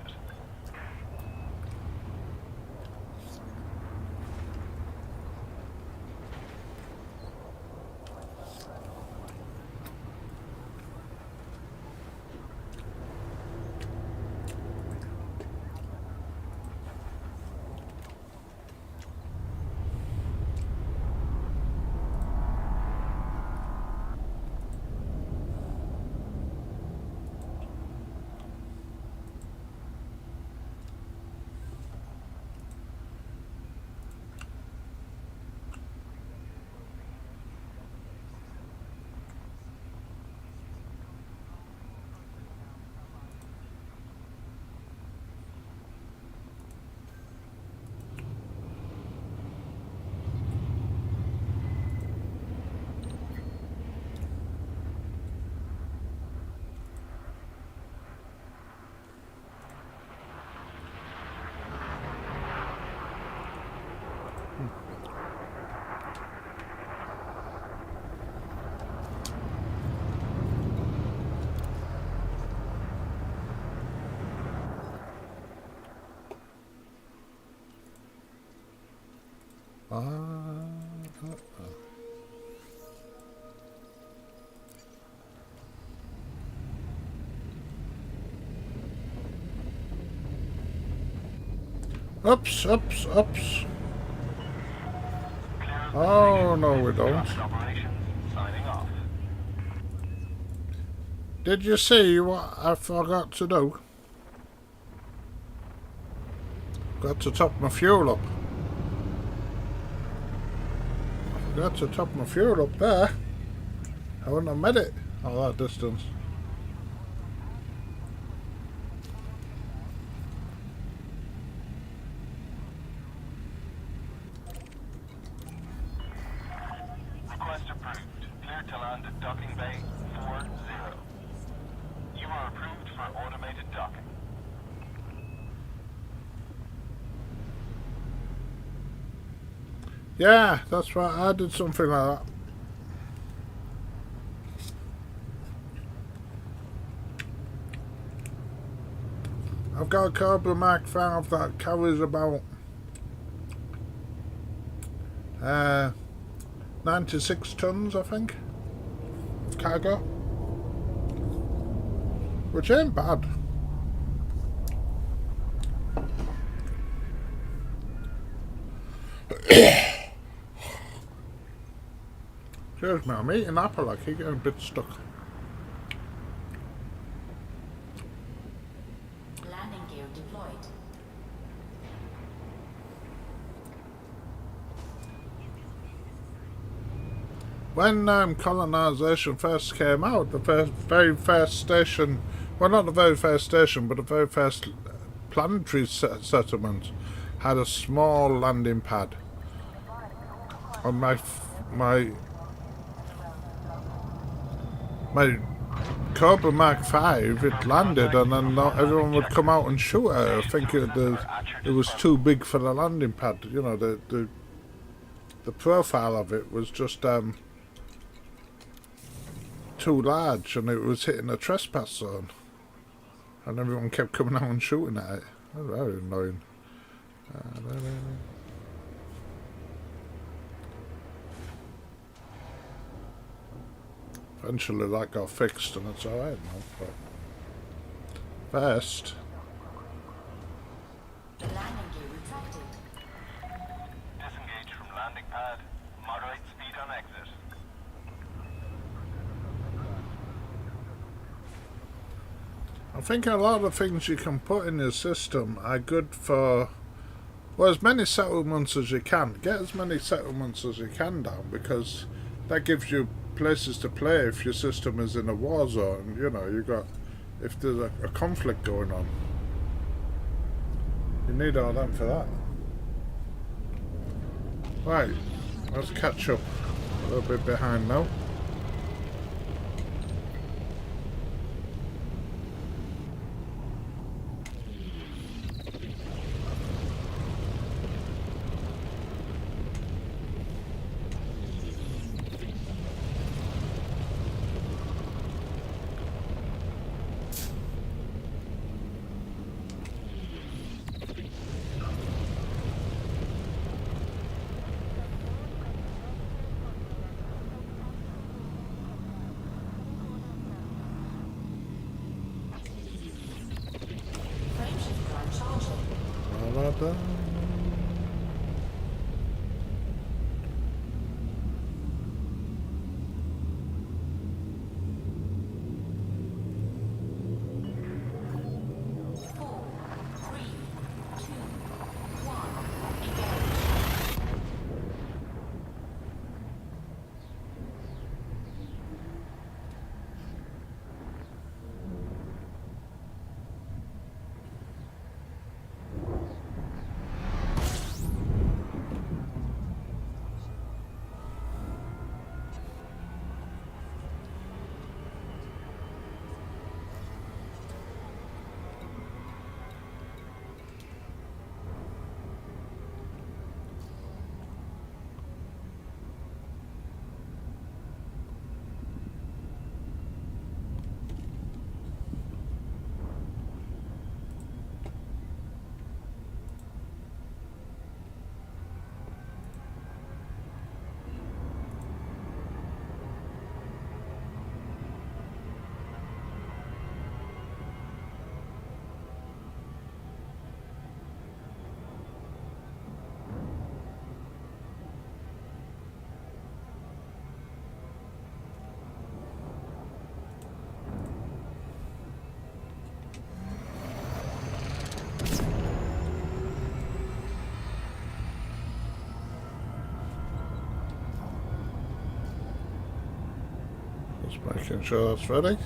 Oops. Oh, no we don't. Operations signing off. Did you see what I forgot to do? Got to top my fuel up. I forgot to top my fuel up there. I wouldn't have made it all that distance. Request approved. Clear to land at docking bay 40. You are approved for automated docking. Yeah, that's right. I did something like that. I've got a Cobra Mark 5 that carries about 96 tons, I think, of cargo, which ain't bad. Excuse me, I'm eating an apple, I keep getting a bit stuck. Landing gear deployed. when colonisation first came out, the very first station, well, not the very first station, but the very first planetary settlement had a small landing pad. On my Cobra Mark 5, it landed, and then everyone would come out and shoot at it. I think it was too big for the landing pad. You know, the profile of it was just too large, and it was hitting a trespass zone, and everyone kept coming out and shooting at it. That was very annoying. Eventually that got fixed and it's alright now, but first The landing gear retracted. Disengage from landing pad. Moderate speed on exit. I think a lot of things you can put in your system are good for, well, as many settlements as you can. Get as many settlements as you can down, because that gives you places to play if your system is in a war zone. You know, you got, if there's a conflict going on, you need all that for that. Right, let's catch up. A little bit behind now. Just making sure that's ready.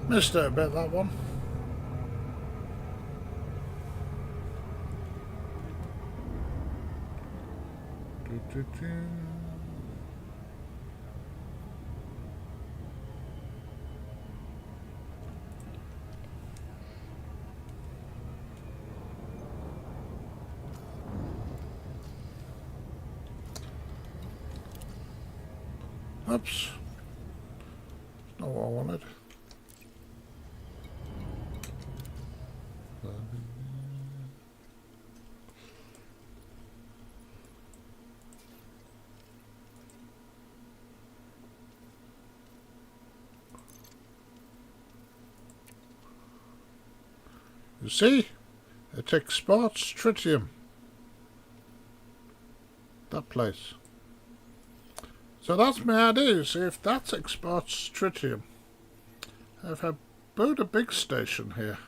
Missed it a bit, that one. Oops. Not what I wanted. You see? It exports tritium. That place. So that's my idea, you see, if that exports tritium, if I build a big station here,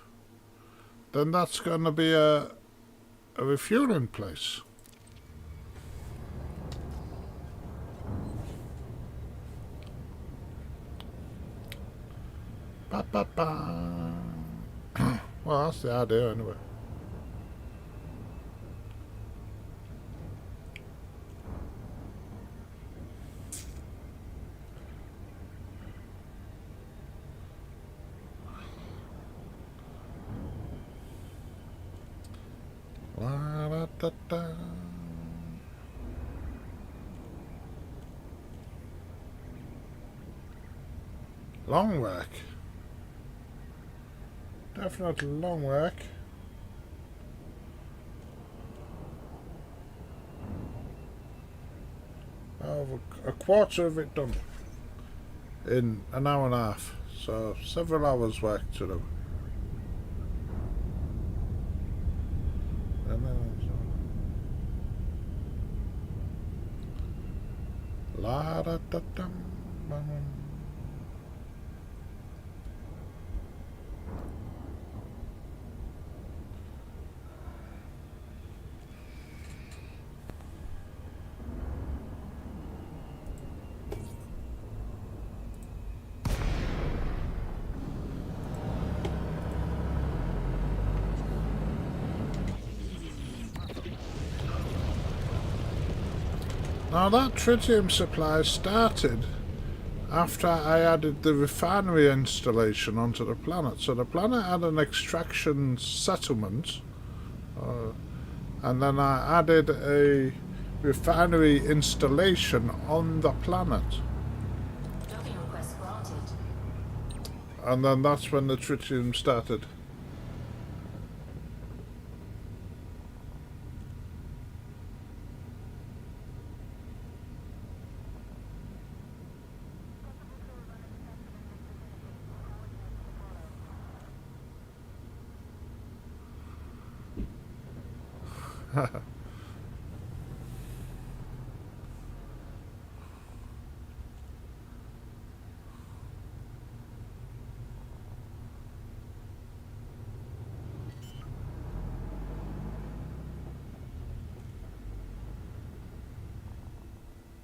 then that's going to be a refueling place. Ba ba ba. Well, that's the idea anyway. La, da, da, da. Long work. Definitely long work. Over a quarter of it done in an hour and a half. So several hours work to do. La da da dum bum. Now that tritium supply started after I added the refinery installation onto the planet. So the planet had an extraction settlement, and then I added a refinery installation on the planet. Docking request granted. And then that's when the tritium started.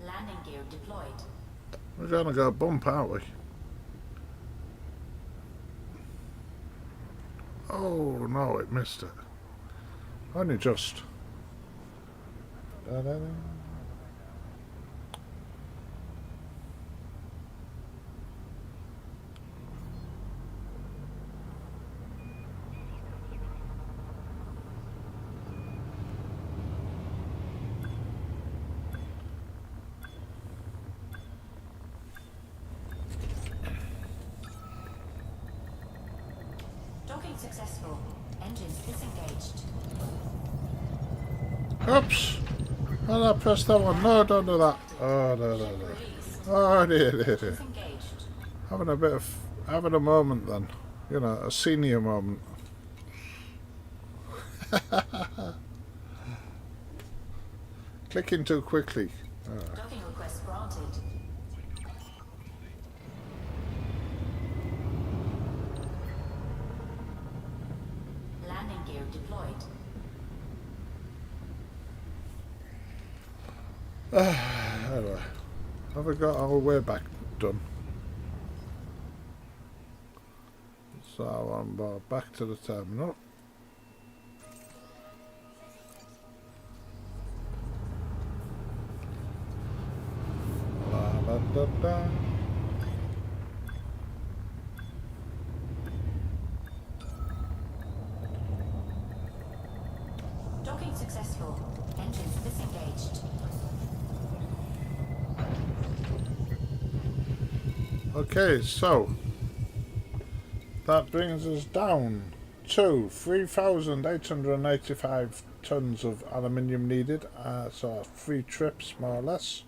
Landing gear deployed. We're gonna go bump, aren't we? Oh no, it missed it. Only just. Da-da-da. Docking successful. Engines disengaged. Oops! Oh, I pressed that one. No, don't do that. Oh, no, no, no. Oh, dear, dear, dear. Disengaged. Having a moment then. You know, a senior moment. Clicking too quickly. Docking request granted. Landing gear deployed. Anyway, have we got our way back done? So I'm back to the terminal. da, da. Docking successful. Engines disengaged. Okay, so that brings us down to 3,885 tons of aluminium needed, so 3 trips more or less,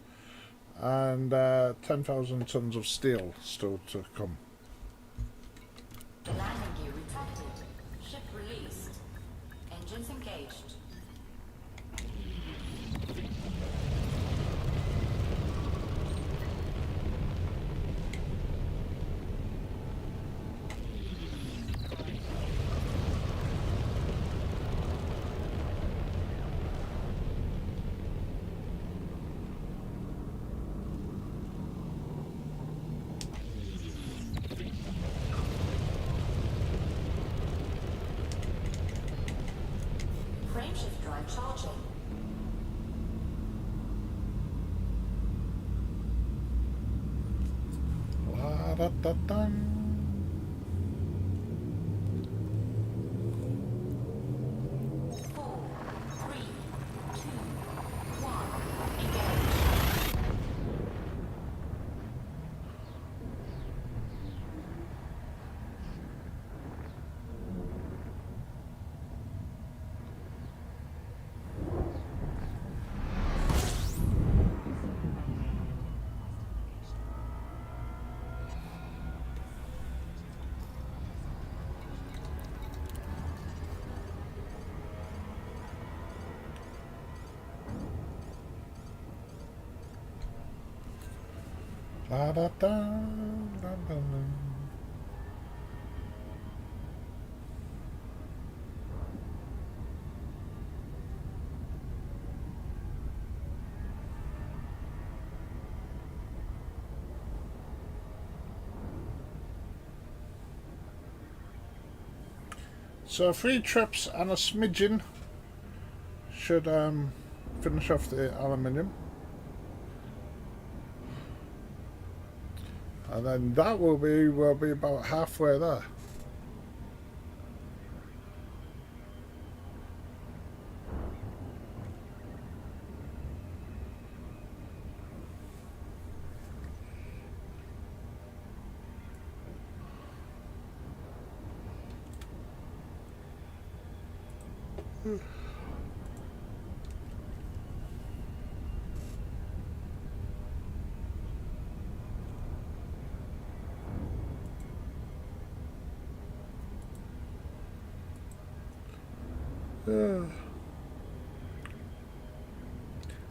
and 10,000 tons of steel still to come. The landing gear retracted. Ship released. Engines engaged. Frameshift drive charging. La da da dun. Four, three, two, one. Engage. La da da da da da. So 3 trips and a smidgen should finish off the aluminium, and then that will be about halfway there.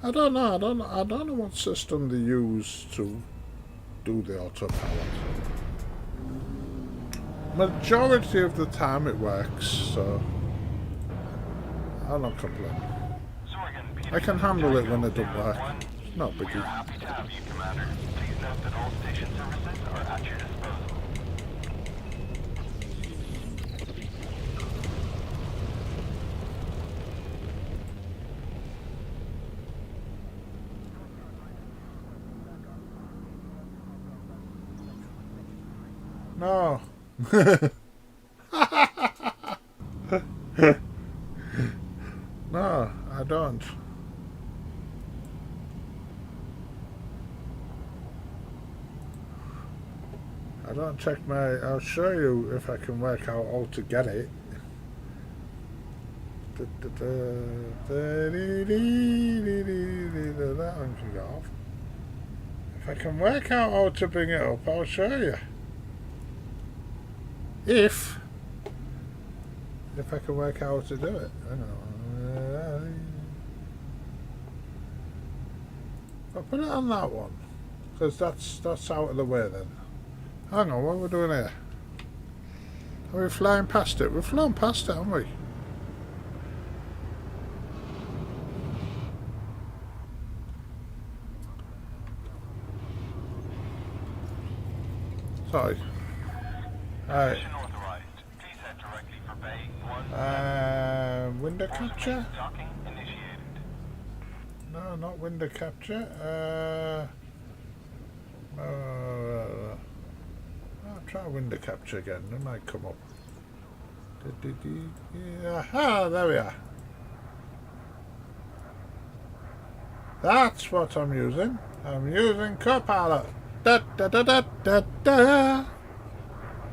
I don't know what system they use to do the autopilot. Majority of the time it works, so I'll not complain. I can handle it when it doesn't work. No We are biggie. happy to have you, Commander. Please note that all station services are at your disposal. No. No, I don't. I don't check my... I'll show you if I can work out how to get it. That one can go off. If I can work out how to bring it up, I'll show you. If I can work out how to do it. I don't know. I'll put it on that one, because that's out of the way then. Hang on, what are we doing here? Are we flying past it? We've flown past it, haven't we? Sorry. Alright. Mission authorized. Please head directly for Bay 1. Window capture? Docking initiated. No, not window capture. I'll try window capture again. It might come up. Yeah, ah, there we are. That's what I'm using. I'm using Copilot. Da, da, da, da, da, da.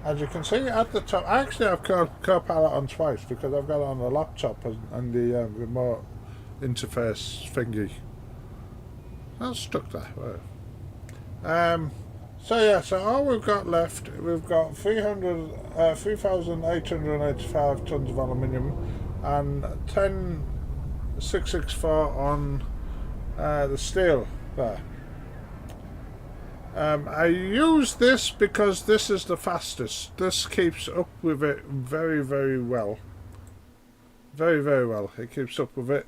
As you can see at the top, I actually have Copilot on twice because I've got it on the laptop and the remote interface thingy. That's stuck there. Right. So yeah, so all we've got left, we've got 3,885 tons of aluminium and 10,664 on the steel there. I use this because this is the fastest. This keeps up with it very, very well. Very, very well. It keeps up with it.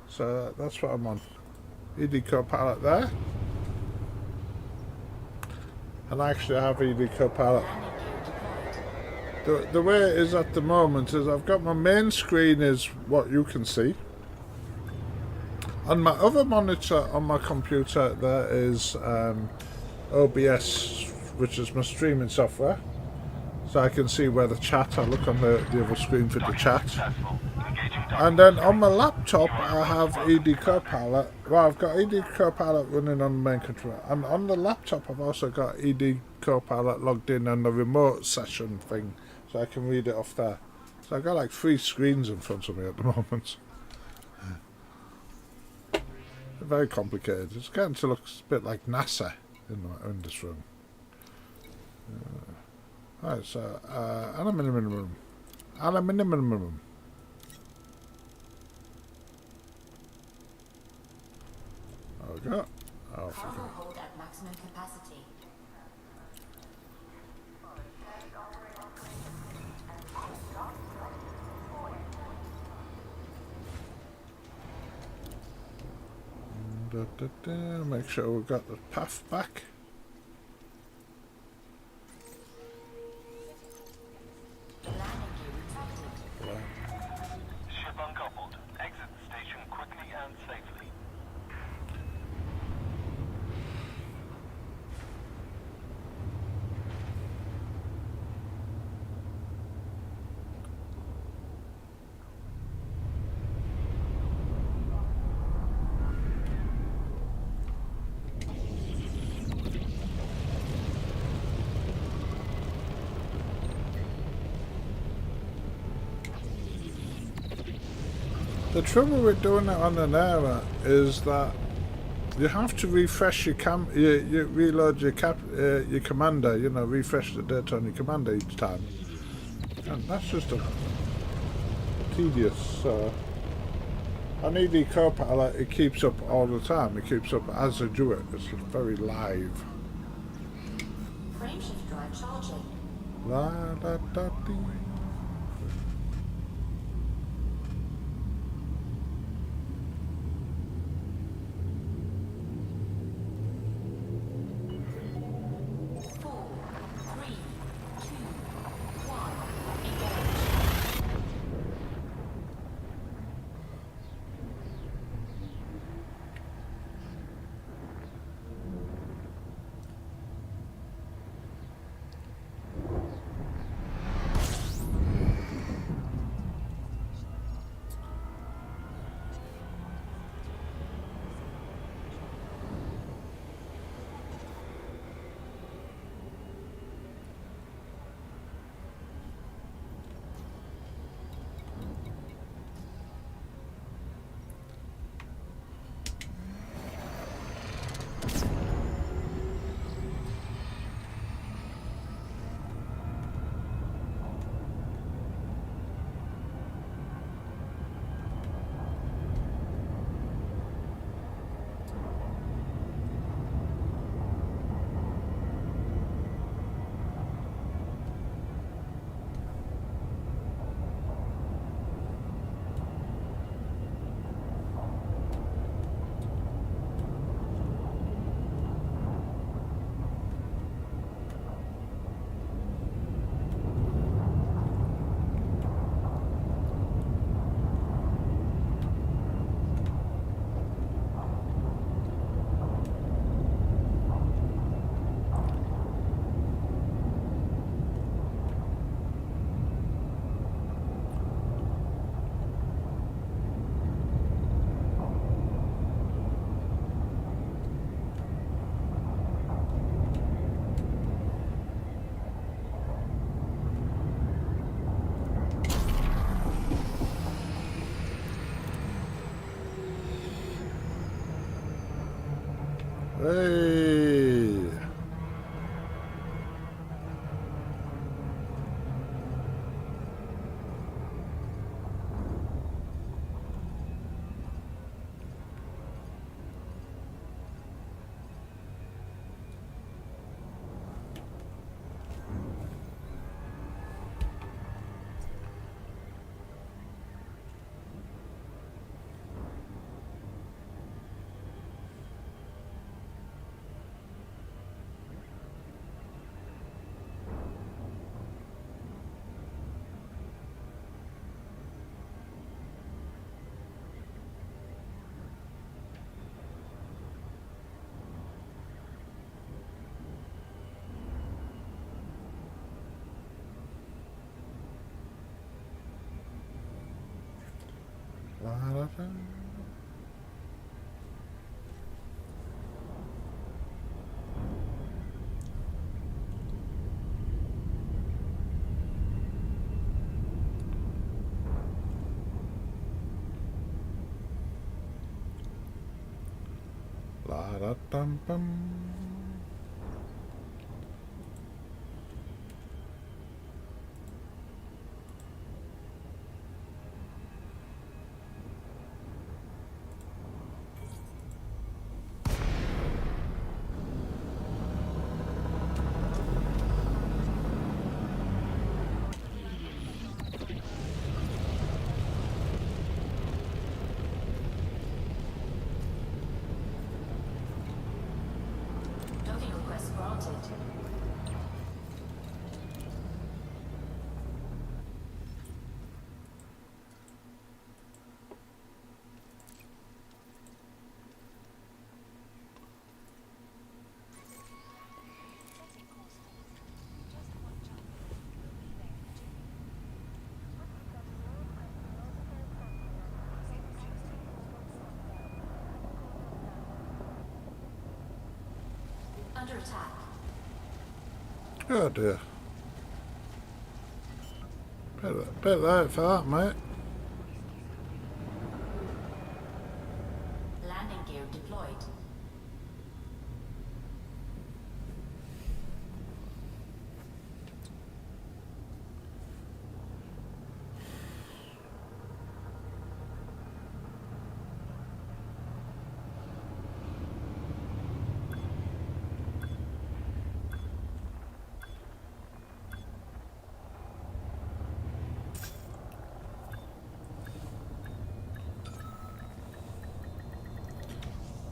So that's what I'm on. ED Copilot there. And I actually have ED Copilot. The way it is at the moment is I've got my main screen is what you can see. On my other monitor on my computer there is OBS, which is my streaming software. So I can see where the chat, I look on the other screen for the chat. And then on my laptop I have ED Copilot. Well, I've got ED Copilot running on the main controller. And on the laptop I've also got ED Copilot logged in on the remote session thing. So I can read it off there. So I've got like 3 screens in front of me at the moment. Very complicated. It's getting to look a bit like NASA in this room. Right, so aluminium. Aluminium. There we go. Off we Cargo go. hold at maximum capacity. Make sure we've got the path back. Landing gear retracted. Ship uncoupled. Exit the station quickly and safely. The trouble with doing it on an era is that you have to refresh your you reload your commander, you know, refresh the data on your commander each time, and that's just a tedious. On ED Copilot, it keeps up all the time. It keeps up as I do it. It's very live. Frameshift drive charging. La da da dee. Hey! La-da-da. La-da-dum-bum. Docking request granted. Under attack. Oh dear. Bit late for that, mate. Landing gear deployed.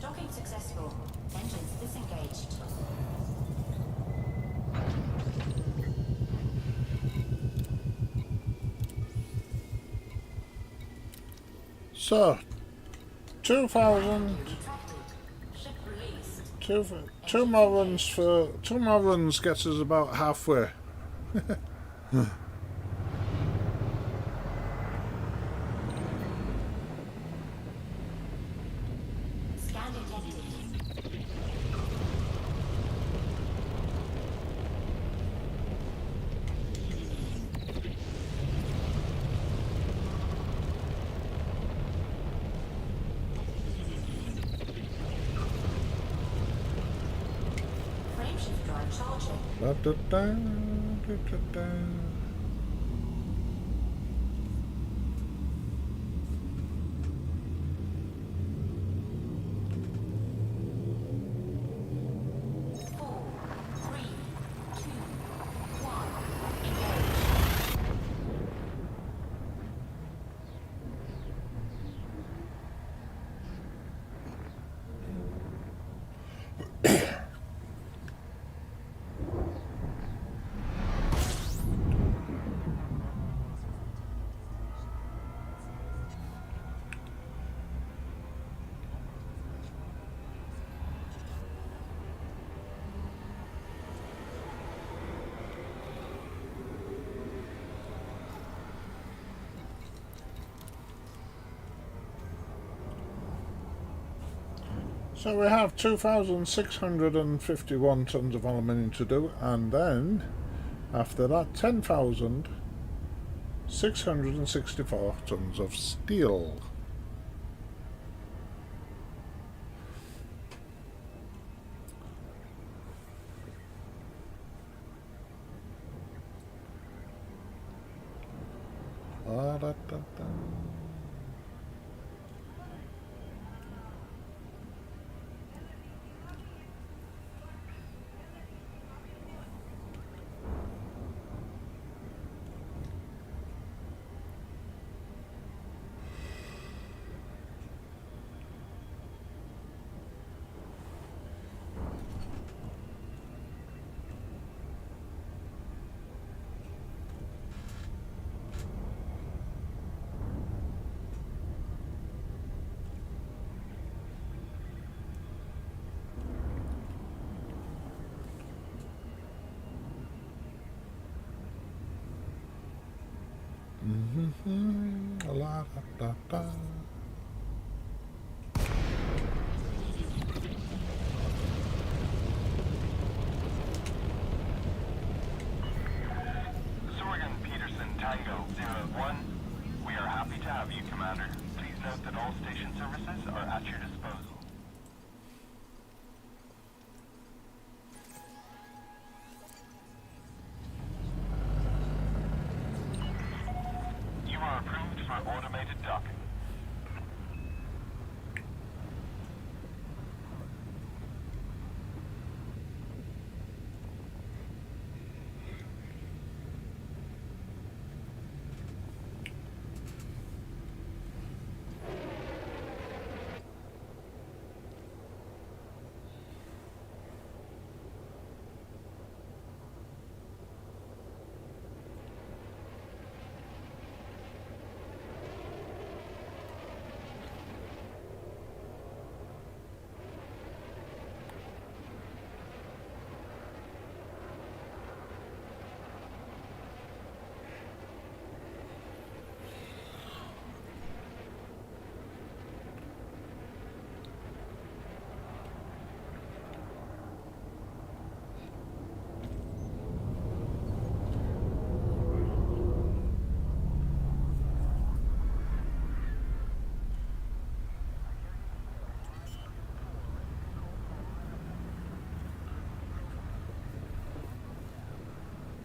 Docking successful. Engines disengaged. So, 2,000. Retracted. Ship released. Two more runs gets us about halfway. Scan detected. Frameshift drive charging. Da-da-da, da-da-da. Four, three, two, one. Engage. So we have 2,651 tons of aluminium to do, and then after that 10,664 tons of steel. da, da, da. La, da, da, da. Sorgan Peterson Tango 01. We are happy to have you, Commander. Please note that all station services are at your disposal. You are approved for automated docking.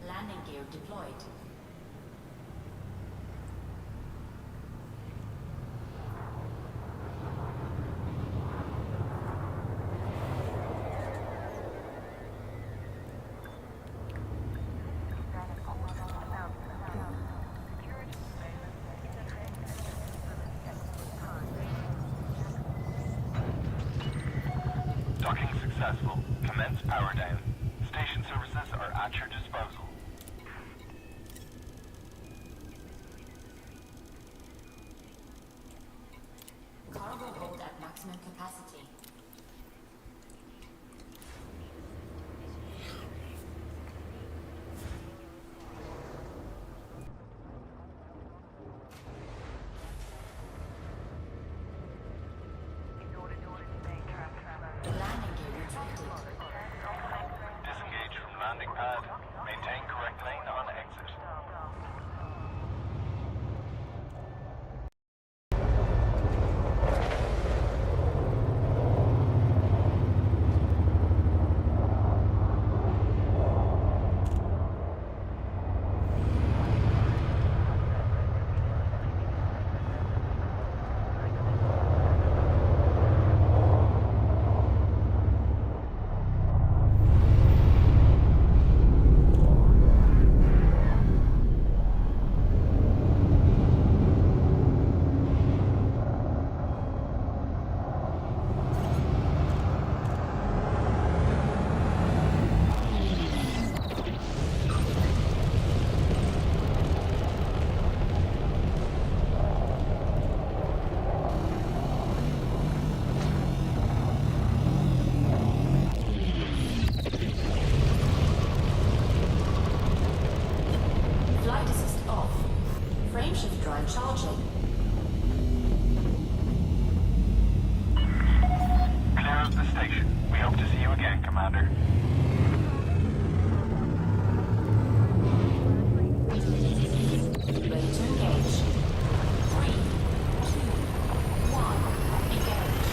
Landing gear deployed. Docking successful. Commence power down. Station services are at your disposal. Cargo hold at maximum capacity. Landing gear retracted. Disengage from landing pad. Maintain correct lane on exit. Flight assist off. Frameshift drive charging. Clear of the station. We hope to see you again, Commander. Ready to engage. 3, 2, 1, engage.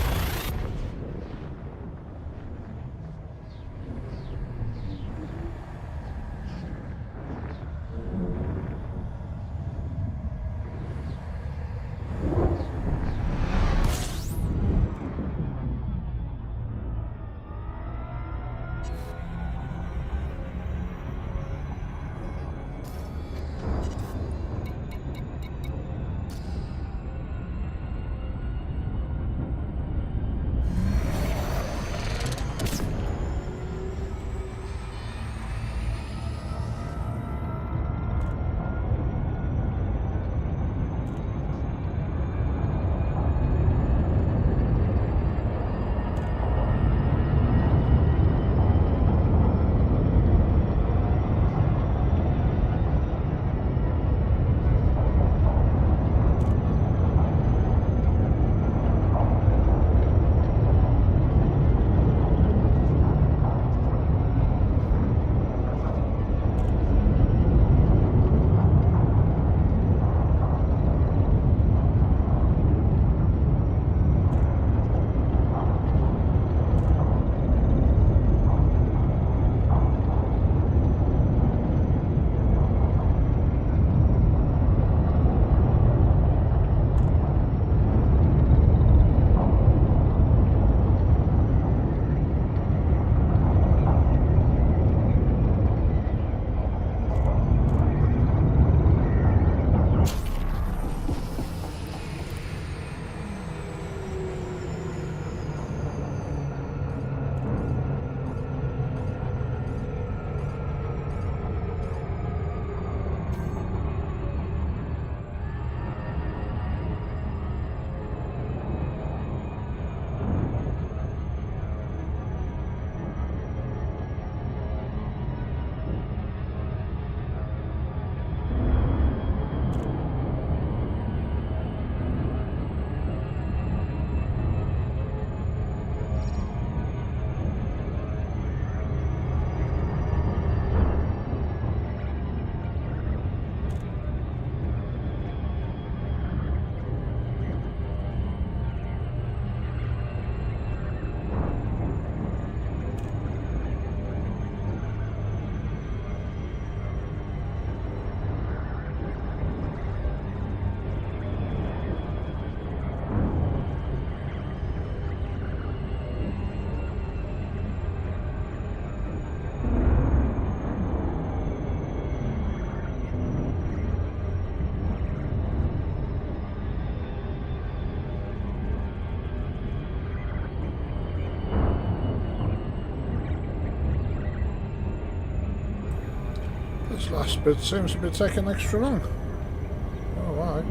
This last bit seems to be taking extra long. Oh, why?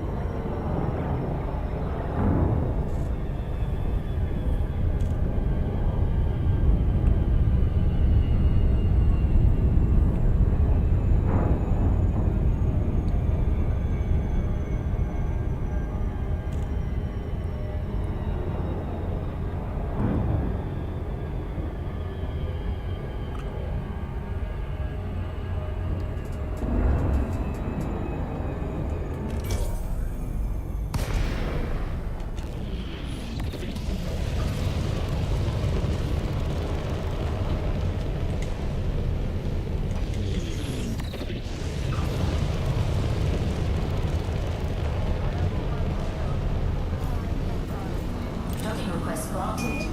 Docking request granted.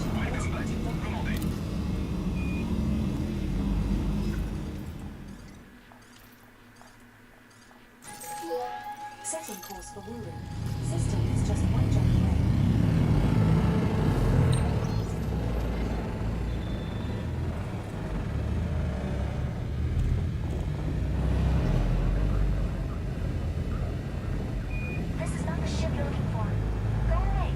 Setting course for Wulu. System is just one jump away. This is not the ship you're looking for. Go away.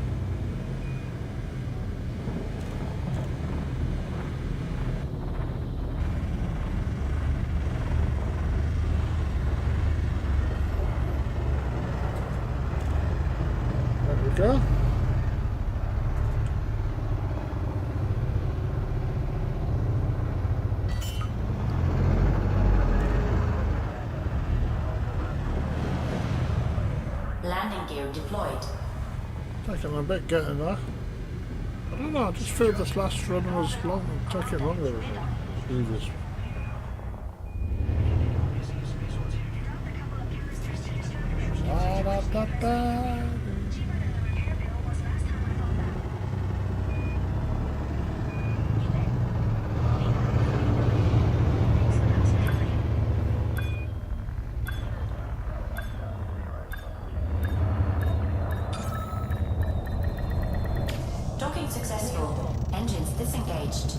There we go. Landing gear deployed. Taking a bit getting there. I don't know, I just feel this last run was taking longer than the previous. Da, da, da, da. Docking successful. Engines disengaged.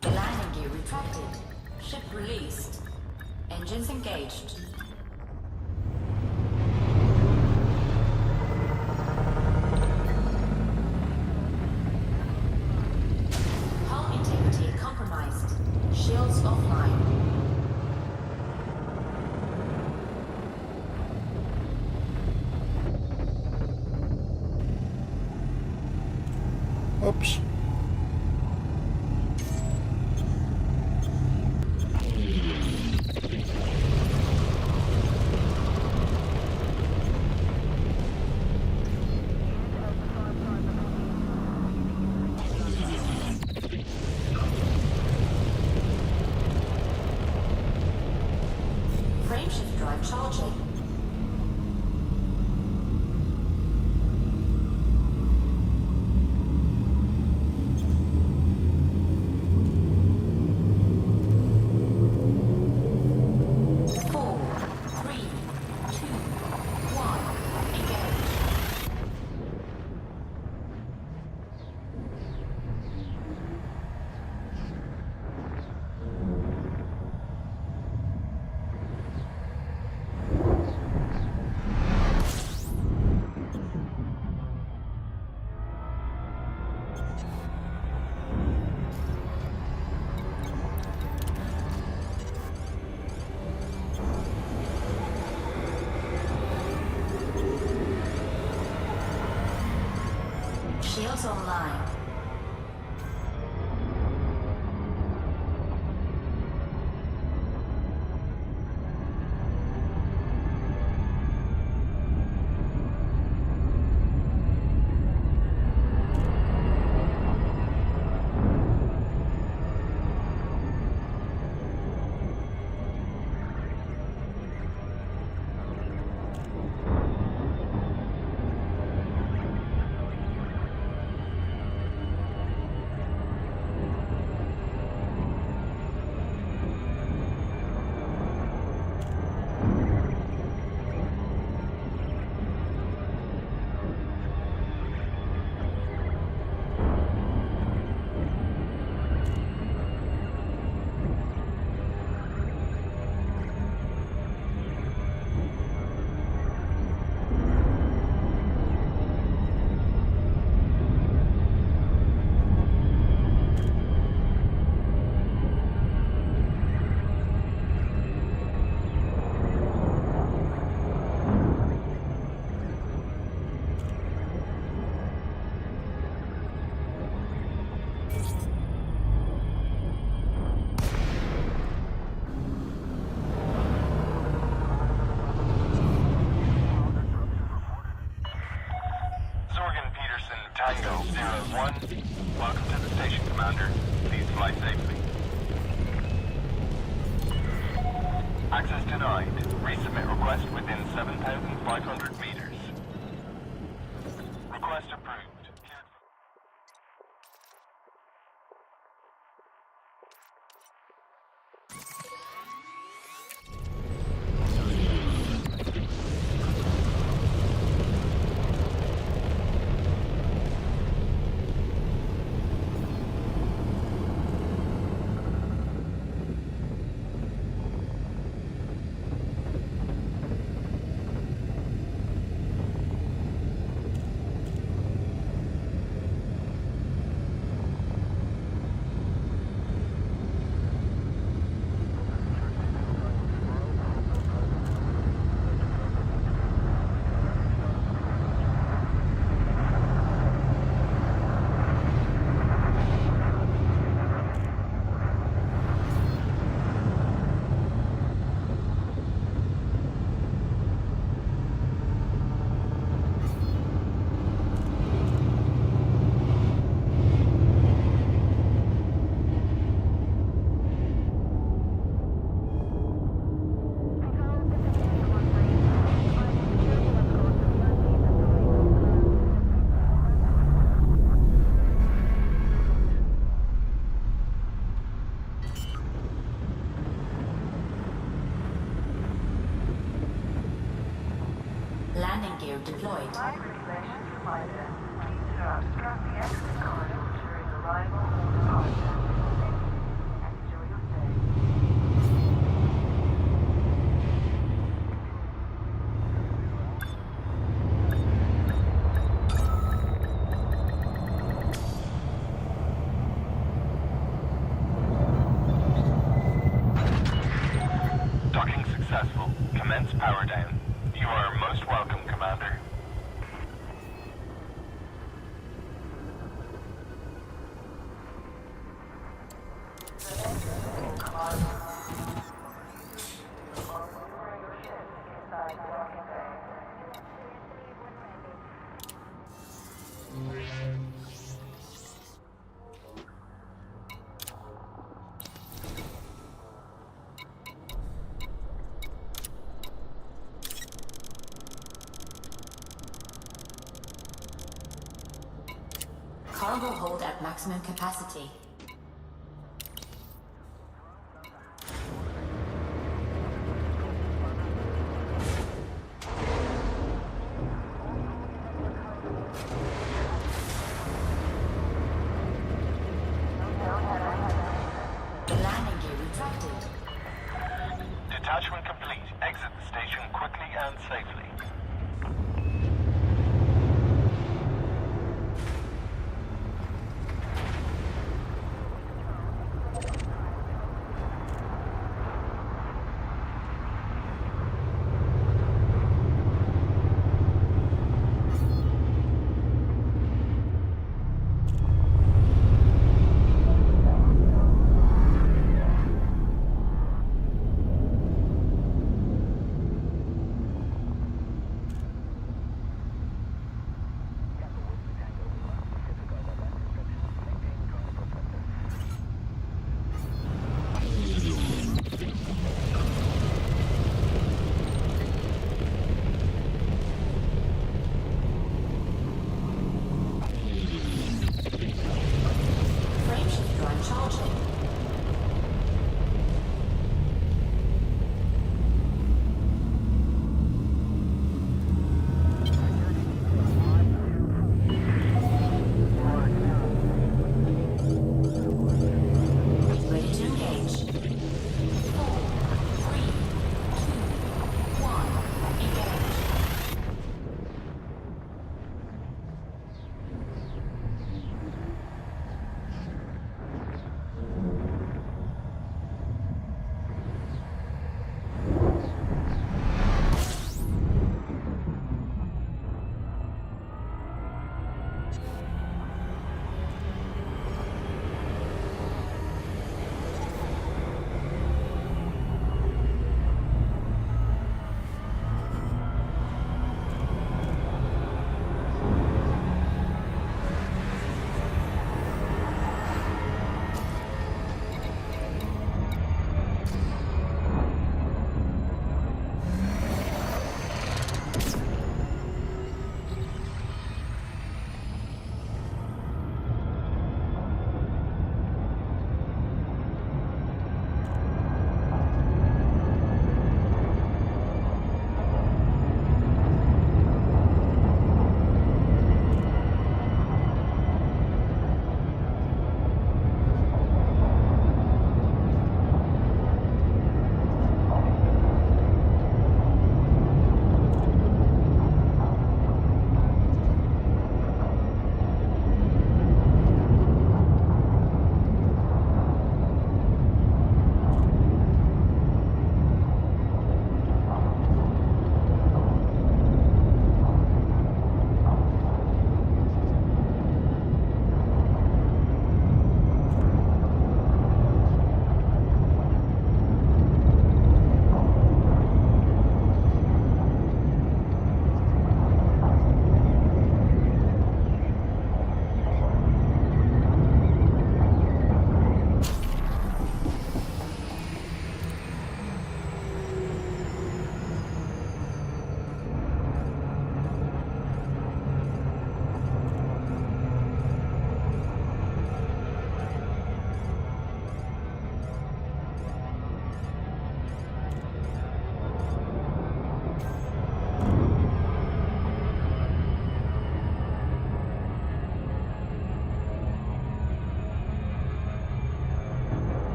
The landing gear retracted. Ship released. Engines engaged. Hull integrity compromised. Shields offline. Oops. Frameshift drive charging. Four, three, two, one, engage. Shields online. Anderson Tango 01. Welcome to the station, Commander. Please fly safely. Access denied. Resubmit request within 7,500 meters. Request approved. Cleared for... Landing gear deployed. Docking successful. Commence power down. You are most welcome, Commander. Cargo hold at maximum capacity. The landing gear retracted. Detachment complete. Exit the station quickly and safely.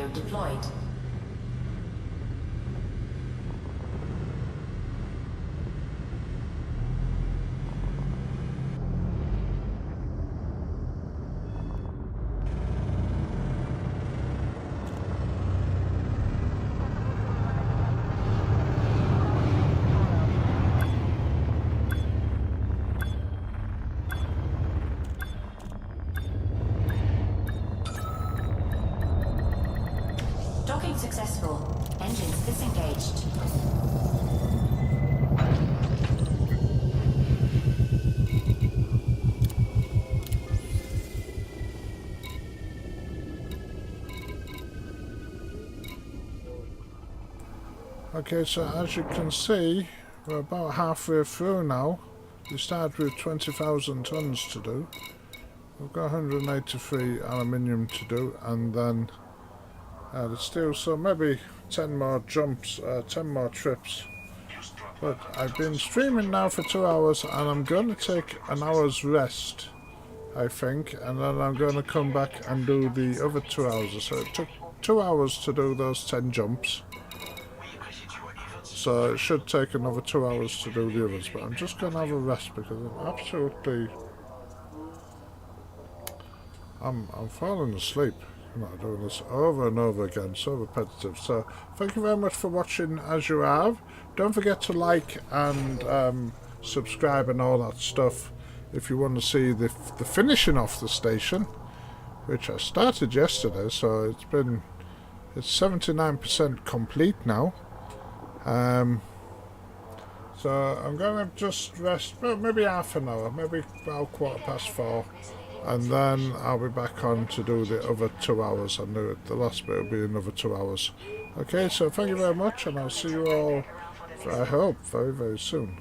torpedo deployed. Docking successful. Engines disengaged. Okay, so as you can see, we're about halfway through now. We started with 20,000 tons to do. We've got 183 aluminium to do, and then the steel, so maybe 10 more jumps, 10 more trips. But I've been streaming now for 2 hours, and I'm going to take an hour's rest, I think, and then I'm going to come back and do the other 2 hours. So it took 2 hours to do those 10 jumps. So it should take another 2 hours to do the others, but I'm just going to have a rest because I'm falling asleep. I'm not doing this over and over again, so repetitive. So thank you very much for watching as you have. Don't forget to like and subscribe and all that stuff if you want to see the finishing off the station, which I started yesterday, so it's 79% complete now. So I'm going to just rest, well, maybe half an hour, maybe about 4:15, and then I'll be back on to do the other 2 hours. I knew the last bit will be another 2 hours. Okay, so thank you very much, and I'll see you all, I hope, very, very soon.